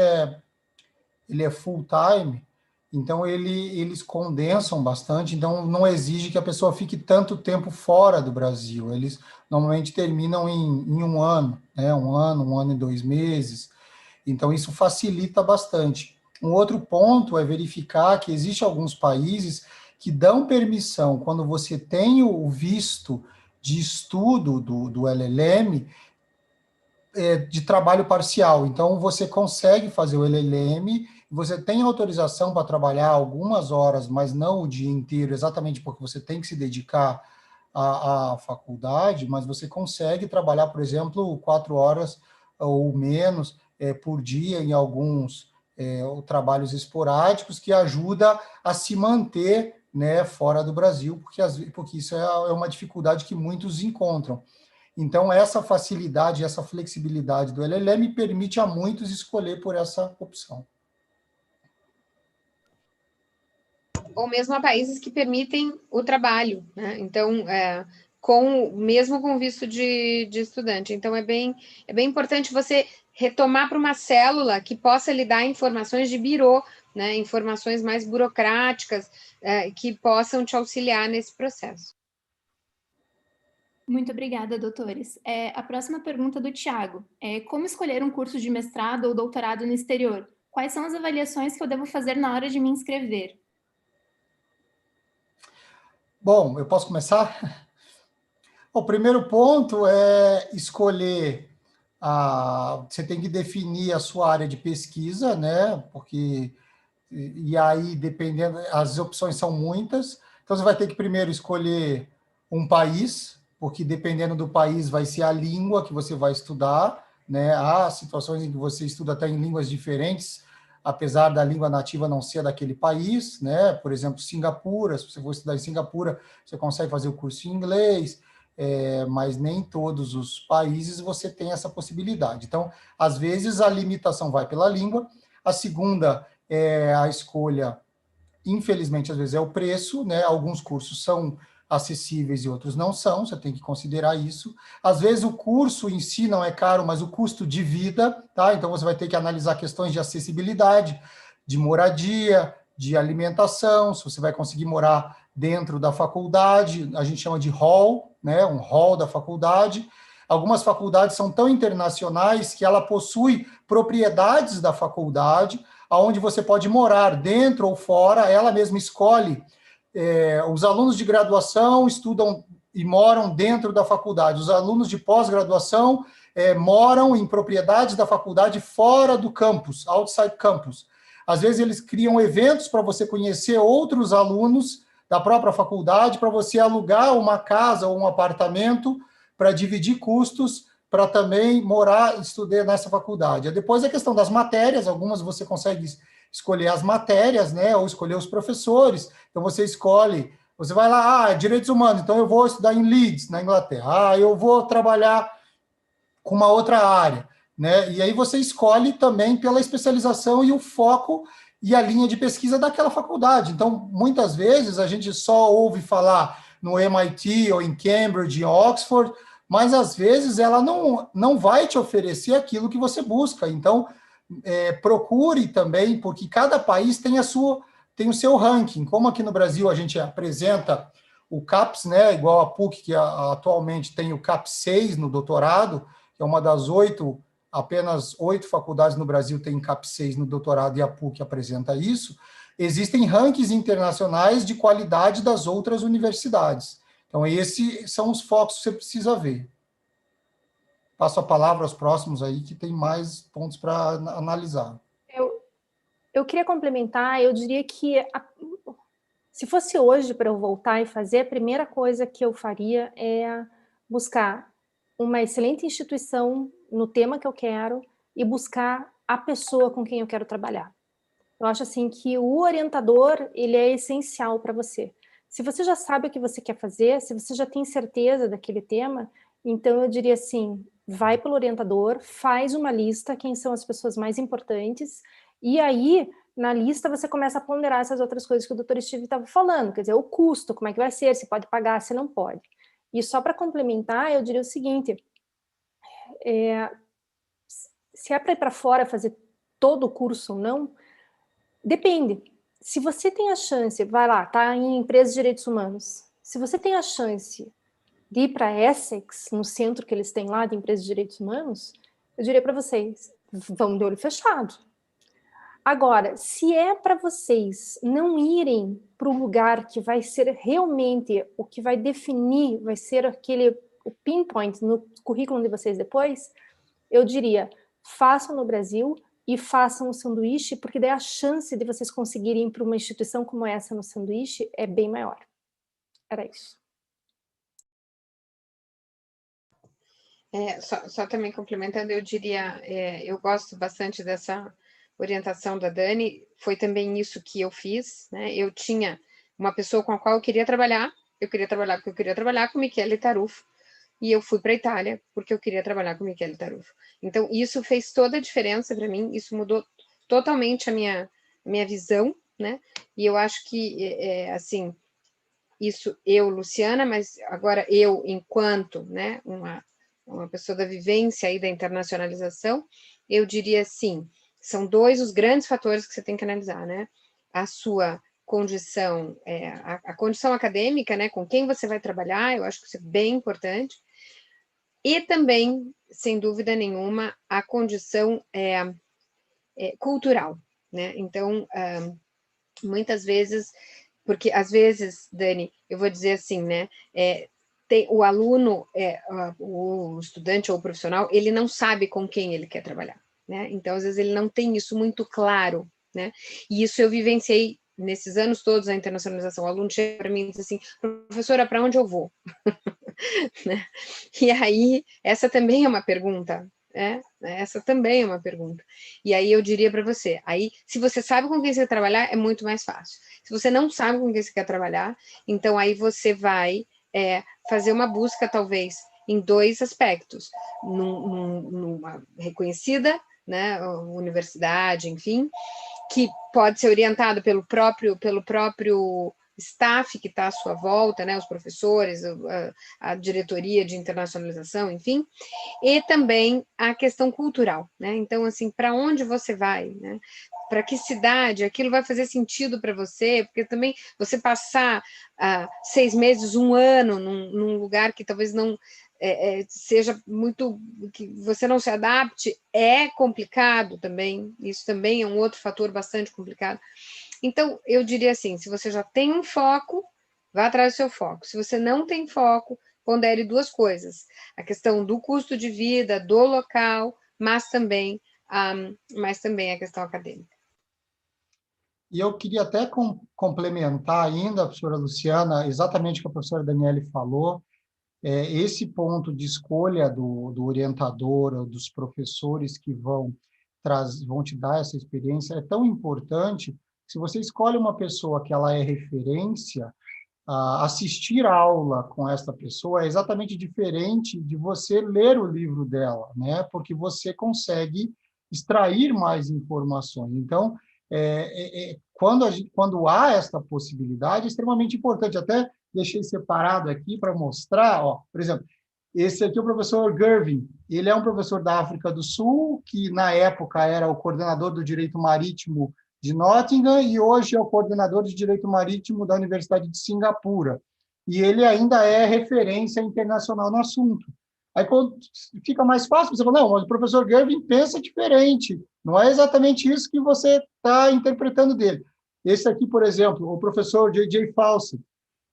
ele é full-time, então eles condensam bastante, então não exige que a pessoa fique tanto tempo fora do Brasil. Eles normalmente terminam em um ano, né? Um ano e 2 meses. Então isso facilita bastante. Um outro ponto é verificar que existem alguns países que dão permissão, quando você tem o visto de estudo do LLM, de trabalho parcial. Então, você consegue fazer o LLM, você tem autorização para trabalhar algumas horas, mas não o dia inteiro, exatamente porque você tem que se dedicar à faculdade, mas você consegue trabalhar, por exemplo, 4 horas ou menos por dia em alguns trabalhos esporádicos, que ajuda a se manter, né, fora do Brasil, porque isso é uma dificuldade que muitos encontram. Então, essa facilidade, essa flexibilidade do LLM permite a muitos escolher por essa opção. Ou mesmo a países que permitem o trabalho, né? Então, mesmo com visto de estudante. Então, é bem importante você retomar para uma célula que possa lhe dar informações de birô, né? Informações mais burocráticas, que possam te auxiliar nesse processo. Muito obrigada, doutores. A próxima pergunta do Tiago é: como escolher um curso de mestrado ou doutorado no exterior? Quais são as avaliações que eu devo fazer na hora de me inscrever? Bom, eu posso começar? O primeiro ponto é escolher você tem que definir a sua área de pesquisa, né? Porque e aí, dependendo, as opções são muitas. Então, você vai ter que primeiro escolher um país, porque dependendo do país vai ser a língua que você vai estudar, né? Há situações em que você estuda até em línguas diferentes, apesar da língua nativa não ser daquele país, né? Por exemplo, Singapura, se você for estudar em Singapura, você consegue fazer o curso em inglês, mas nem em todos os países você tem essa possibilidade. Então, às vezes, a limitação vai pela língua. A segunda é a escolha, infelizmente, às vezes é o preço, né? Alguns cursos são acessíveis e outros não são, você tem que considerar isso. Às vezes o curso em si não é caro, mas o custo de vida, tá? Então você vai ter que analisar questões de acessibilidade, de moradia, de alimentação, se você vai conseguir morar dentro da faculdade, a gente chama de hall, né? Um hall da faculdade. Algumas faculdades são tão internacionais que ela possui propriedades da faculdade, onde você pode morar dentro ou fora, ela mesma escolhe. Os alunos de graduação estudam e moram dentro da faculdade, os alunos de pós-graduação moram em propriedades da faculdade fora do campus, outside campus. Às vezes eles criam eventos para você conhecer outros alunos da própria faculdade, para você alugar uma casa ou um apartamento para dividir custos, para também morar e estudar nessa faculdade. Depois a questão das matérias, algumas você consegue escolher as matérias, né, ou escolher os professores. Então você escolhe, você vai lá, direitos humanos, então eu vou estudar em Leeds, na Inglaterra. Eu vou trabalhar com uma outra área, né? E aí você escolhe também pela especialização e o foco e a linha de pesquisa daquela faculdade. Então, muitas vezes a gente só ouve falar no MIT ou em Cambridge, em Oxford, mas às vezes ela não vai te oferecer aquilo que você busca. Então, procure também, porque cada país tem o seu ranking. Como aqui no Brasil a gente apresenta o CAPES, né, igual a PUC, que atualmente tem o CAPES 6 no doutorado, que é uma das 8, apenas 8 faculdades no Brasil têm CAPES 6 no doutorado, e a PUC apresenta isso. Existem rankings internacionais de qualidade das outras universidades. Então, esses são os focos que você precisa ver. Passo a palavra aos próximos aí, que tem mais pontos para analisar. Eu queria complementar, eu diria que se fosse hoje para eu voltar e fazer, a primeira coisa que eu faria é buscar uma excelente instituição no tema que eu quero e buscar a pessoa com quem eu quero trabalhar. Eu acho assim que o orientador, ele é essencial para você. Se você já sabe o que você quer fazer, se você já tem certeza daquele tema, então eu diria assim, vai pelo orientador, faz uma lista, quem são as pessoas mais importantes, e aí, na lista, você começa a ponderar essas outras coisas que o Dr. Steve estava falando, quer dizer, o custo, como é que vai ser, se pode pagar, se não pode. E só para complementar, eu diria o seguinte, se é para ir para fora fazer todo o curso ou não, depende. Se você tem a chance, vai lá, tá em empresa de direitos humanos, se você tem a chance de ir para Essex, no centro que eles têm lá de empresa de direitos humanos, eu diria para vocês, vão de olho fechado. Agora, se é para vocês não irem para o lugar que vai ser realmente o que vai definir, vai ser o pinpoint no currículo de vocês depois, eu diria, façam no Brasil e façam o sanduíche, porque daí a chance de vocês conseguirem ir para uma instituição como essa no sanduíche é bem maior. Era isso. Só também complementando, eu diria, eu gosto bastante dessa orientação da Dani, foi também isso que eu fiz, né? Eu tinha uma pessoa com a qual eu queria trabalhar porque eu queria trabalhar com Michele Tarufo, e eu fui para a Itália porque eu queria trabalhar com Michele Tarufo. Então, isso fez toda a diferença para mim, isso mudou totalmente a minha visão, né? E eu acho que, assim, isso eu, Luciana, mas agora eu, enquanto, né, uma pessoa da vivência aí da internacionalização, eu diria assim, são dois os grandes fatores que você tem que analisar, né? A sua condição, a condição acadêmica, né? Com quem você vai trabalhar, eu acho que isso é bem importante. E também, sem dúvida nenhuma, a condição cultural, né? Então, muitas vezes, porque às vezes, Dani, eu vou dizer assim, né? O aluno, o estudante ou o profissional, ele não sabe com quem ele quer trabalhar, né? Então, às vezes, ele não tem isso muito claro, né? E isso eu vivenciei nesses anos todos da internacionalização. O aluno chega para mim e diz assim, professora, para onde eu vou? Né? E aí, essa também é uma pergunta Essa também é uma pergunta. E aí eu diria para você, aí se você sabe com quem você quer trabalhar, é muito mais fácil. Se você não sabe com quem você quer trabalhar, então aí você vai fazer uma busca, talvez, em 2 aspectos. Numa reconhecida, né, universidade, enfim, que pode ser orientado pelo próprio staff que está à sua volta, né, os professores, a diretoria de internacionalização, enfim, e também a questão cultural, né? Então, assim, para onde você vai, né? Para que cidade? Aquilo vai fazer sentido para você? Porque também você passar 6 meses, 1 ano num lugar que talvez não seja muito, que você não se adapte, é complicado também. Isso também é um outro fator bastante complicado. Então, eu diria assim, se você já tem um foco, vá atrás do seu foco. Se você não tem foco, pondere 2 coisas. A questão do custo de vida, do local, mas também a questão acadêmica. E eu queria até complementar ainda, professora Luciana, exatamente o que a professora Daniele falou, esse ponto de escolha do orientador, ou dos professores que vão te dar essa experiência, é tão importante. Se você escolhe uma pessoa que ela é referência, assistir a aula com esta pessoa é exatamente diferente de você ler o livro dela, né? Porque você consegue extrair mais informações. Então, quando há esta possibilidade, é extremamente importante. Até deixei separado aqui para mostrar, ó, por exemplo, esse aqui é o professor Gervin. Ele é um professor da África do Sul, que na época era o coordenador do Direito Marítimo de Nottingham e hoje é o coordenador de Direito Marítimo da Universidade de Singapura. E ele ainda é referência internacional no assunto. Aí quando fica mais fácil, você fala, não, mas o professor Gervin pensa diferente. Não é exatamente isso que você está interpretando dele. Esse aqui, por exemplo, o professor J.J. Fawcett,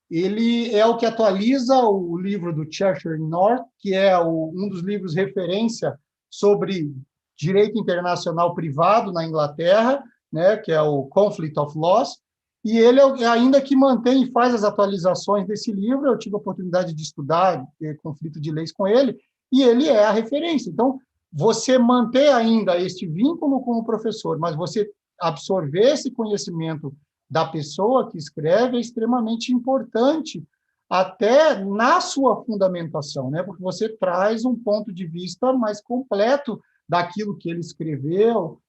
ele é o que atualiza o livro do Cheshire North, que é um dos livros referência sobre direito internacional privado na Inglaterra, né, que é o Conflict of Laws, e ele ainda que mantém e faz as atualizações desse livro. Eu tive a oportunidade de estudar conflito de leis com ele, e ele é a referência. Então, você manter ainda este vínculo com o professor, mas você absorver esse conhecimento da pessoa que escreve é extremamente importante, até na sua fundamentação, né? Porque você traz um ponto de vista mais completo daquilo que ele escreveu.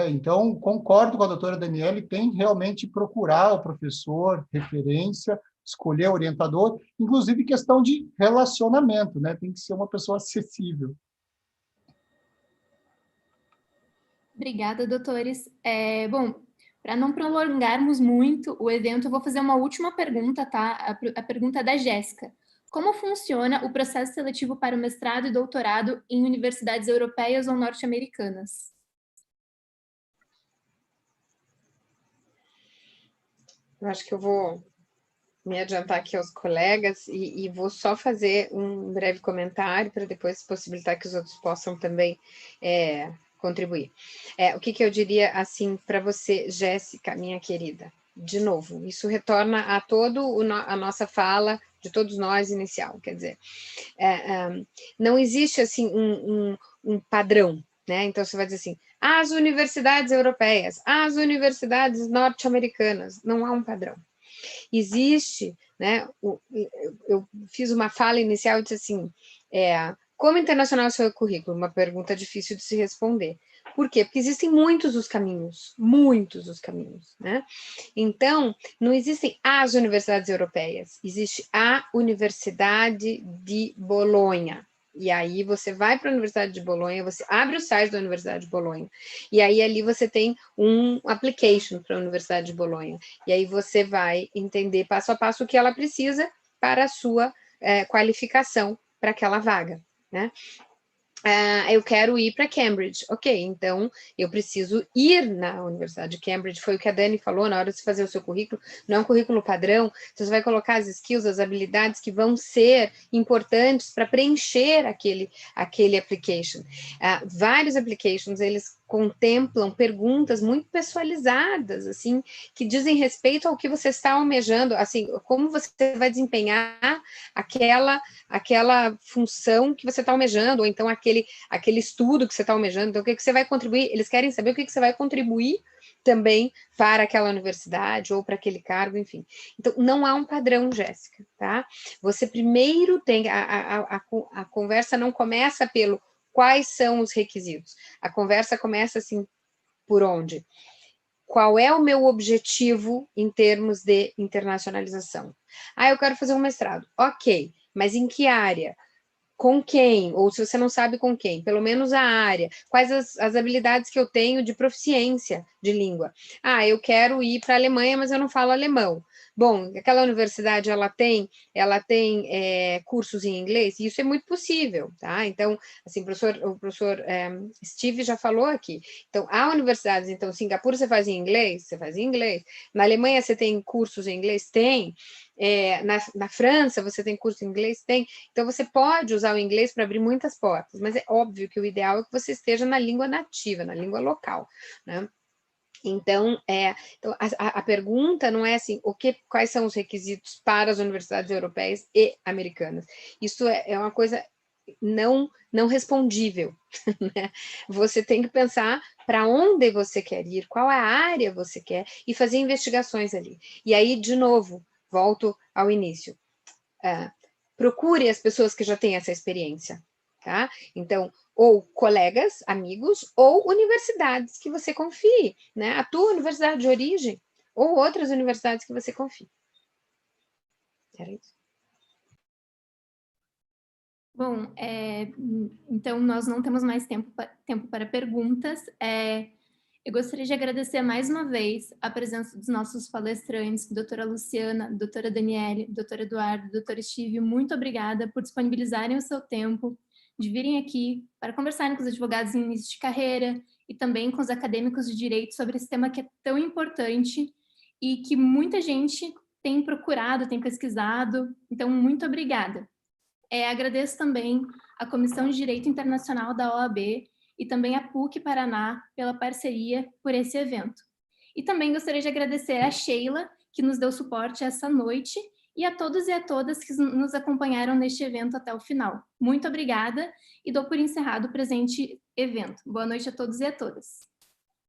Então, concordo com a doutora Daniele, tem realmente procurar o professor, referência, escolher orientador, inclusive questão de relacionamento, né? Tem que ser uma pessoa acessível. Obrigada, doutores. Bom, para não prolongarmos muito o evento, eu vou fazer uma última pergunta, tá? A pergunta é da Jéssica. Como funciona o processo seletivo para o mestrado e doutorado em universidades europeias ou norte-americanas? Eu acho que eu vou me adiantar aqui aos colegas e vou só fazer um breve comentário para depois possibilitar que os outros possam também contribuir. O que eu diria, assim, para você, Jéssica, minha querida? De novo, isso retorna a a nossa fala de todos nós inicial, quer dizer, não existe, assim, um padrão, né? Então, você vai dizer assim, as universidades europeias, as universidades norte-americanas, não há um padrão. Existe, né? Eu fiz uma fala inicial e disse assim, como internacional é o seu currículo? Uma pergunta difícil de se responder. Por quê? Porque existem muitos os caminhos, né? Então, não existem as universidades europeias, existe a Universidade de Bolonha. E aí você vai para a Universidade de Bolonha, você abre o site da Universidade de Bolonha, e aí ali você tem um application para a Universidade de Bolonha, e aí você vai entender passo a passo o que ela precisa para a sua qualificação para aquela vaga, né? Eu quero ir para Cambridge. Ok, então eu preciso ir na Universidade de Cambridge. Foi o que a Dani falou na hora de fazer o seu currículo. Não é um currículo padrão. Você vai colocar as skills, as habilidades que vão ser importantes para preencher aquele application. Vários applications, eles contemplam perguntas muito pessoalizadas, assim, que dizem respeito ao que você está almejando, assim, como você vai desempenhar aquela função que você está almejando, ou então aquele estudo que você está almejando, então o que você vai contribuir, eles querem saber o que você vai contribuir também para aquela universidade, ou para aquele cargo, enfim. Então, não há um padrão, Jéssica, tá? Você primeiro tem, a conversa não começa pelo quais são os requisitos. A conversa começa assim, por onde? Qual é o meu objetivo em termos de internacionalização? Ah, eu quero fazer um mestrado. Ok, mas em que área? Com quem? Ou se você não sabe com quem, pelo menos a área. Quais as habilidades que eu tenho de proficiência de língua? Ah, eu quero ir para a Alemanha, mas eu não falo alemão. Bom, aquela universidade, ela tem cursos em inglês? Isso é muito possível, tá? Então, assim, o professor Steve já falou aqui. Então, há universidades, então, Singapura você faz em inglês? Você faz em inglês. Na Alemanha você tem cursos em inglês? Tem. Na França você tem curso em inglês? Tem. Então, você pode usar o inglês para abrir muitas portas, mas é óbvio que o ideal é que você esteja na língua nativa, na língua local, né? Então, a pergunta não é assim, quais são os requisitos para as universidades europeias e americanas? Isso é uma coisa não respondível, né? Você tem que pensar para onde você quer ir, qual é a área você quer, e fazer investigações ali. E aí, de novo, volto ao início. Procure as pessoas que já têm essa experiência, tá? Então, ou colegas, amigos, ou universidades que você confie, né? A tua universidade de origem, ou outras universidades que você confie. Era isso. Bom, então nós não temos mais tempo para perguntas. Eu gostaria de agradecer mais uma vez a presença dos nossos palestrantes, doutora Luciana, doutora Daniele, doutor Eduardo, doutor Steve. Muito obrigada por disponibilizarem o seu tempo, de virem aqui para conversarem com os advogados em início de carreira e também com os acadêmicos de direito sobre esse tema que é tão importante e que muita gente tem procurado, tem pesquisado. Então, muito obrigada. Agradeço também a Comissão de Direito Internacional da OAB e também a PUC Paraná pela parceria por esse evento. E também gostaria de agradecer a Sheila, que nos deu suporte essa noite, e a todos e a todas que nos acompanharam neste evento até o final. Muito obrigada e dou por encerrado o presente evento. Boa noite a todos e a todas.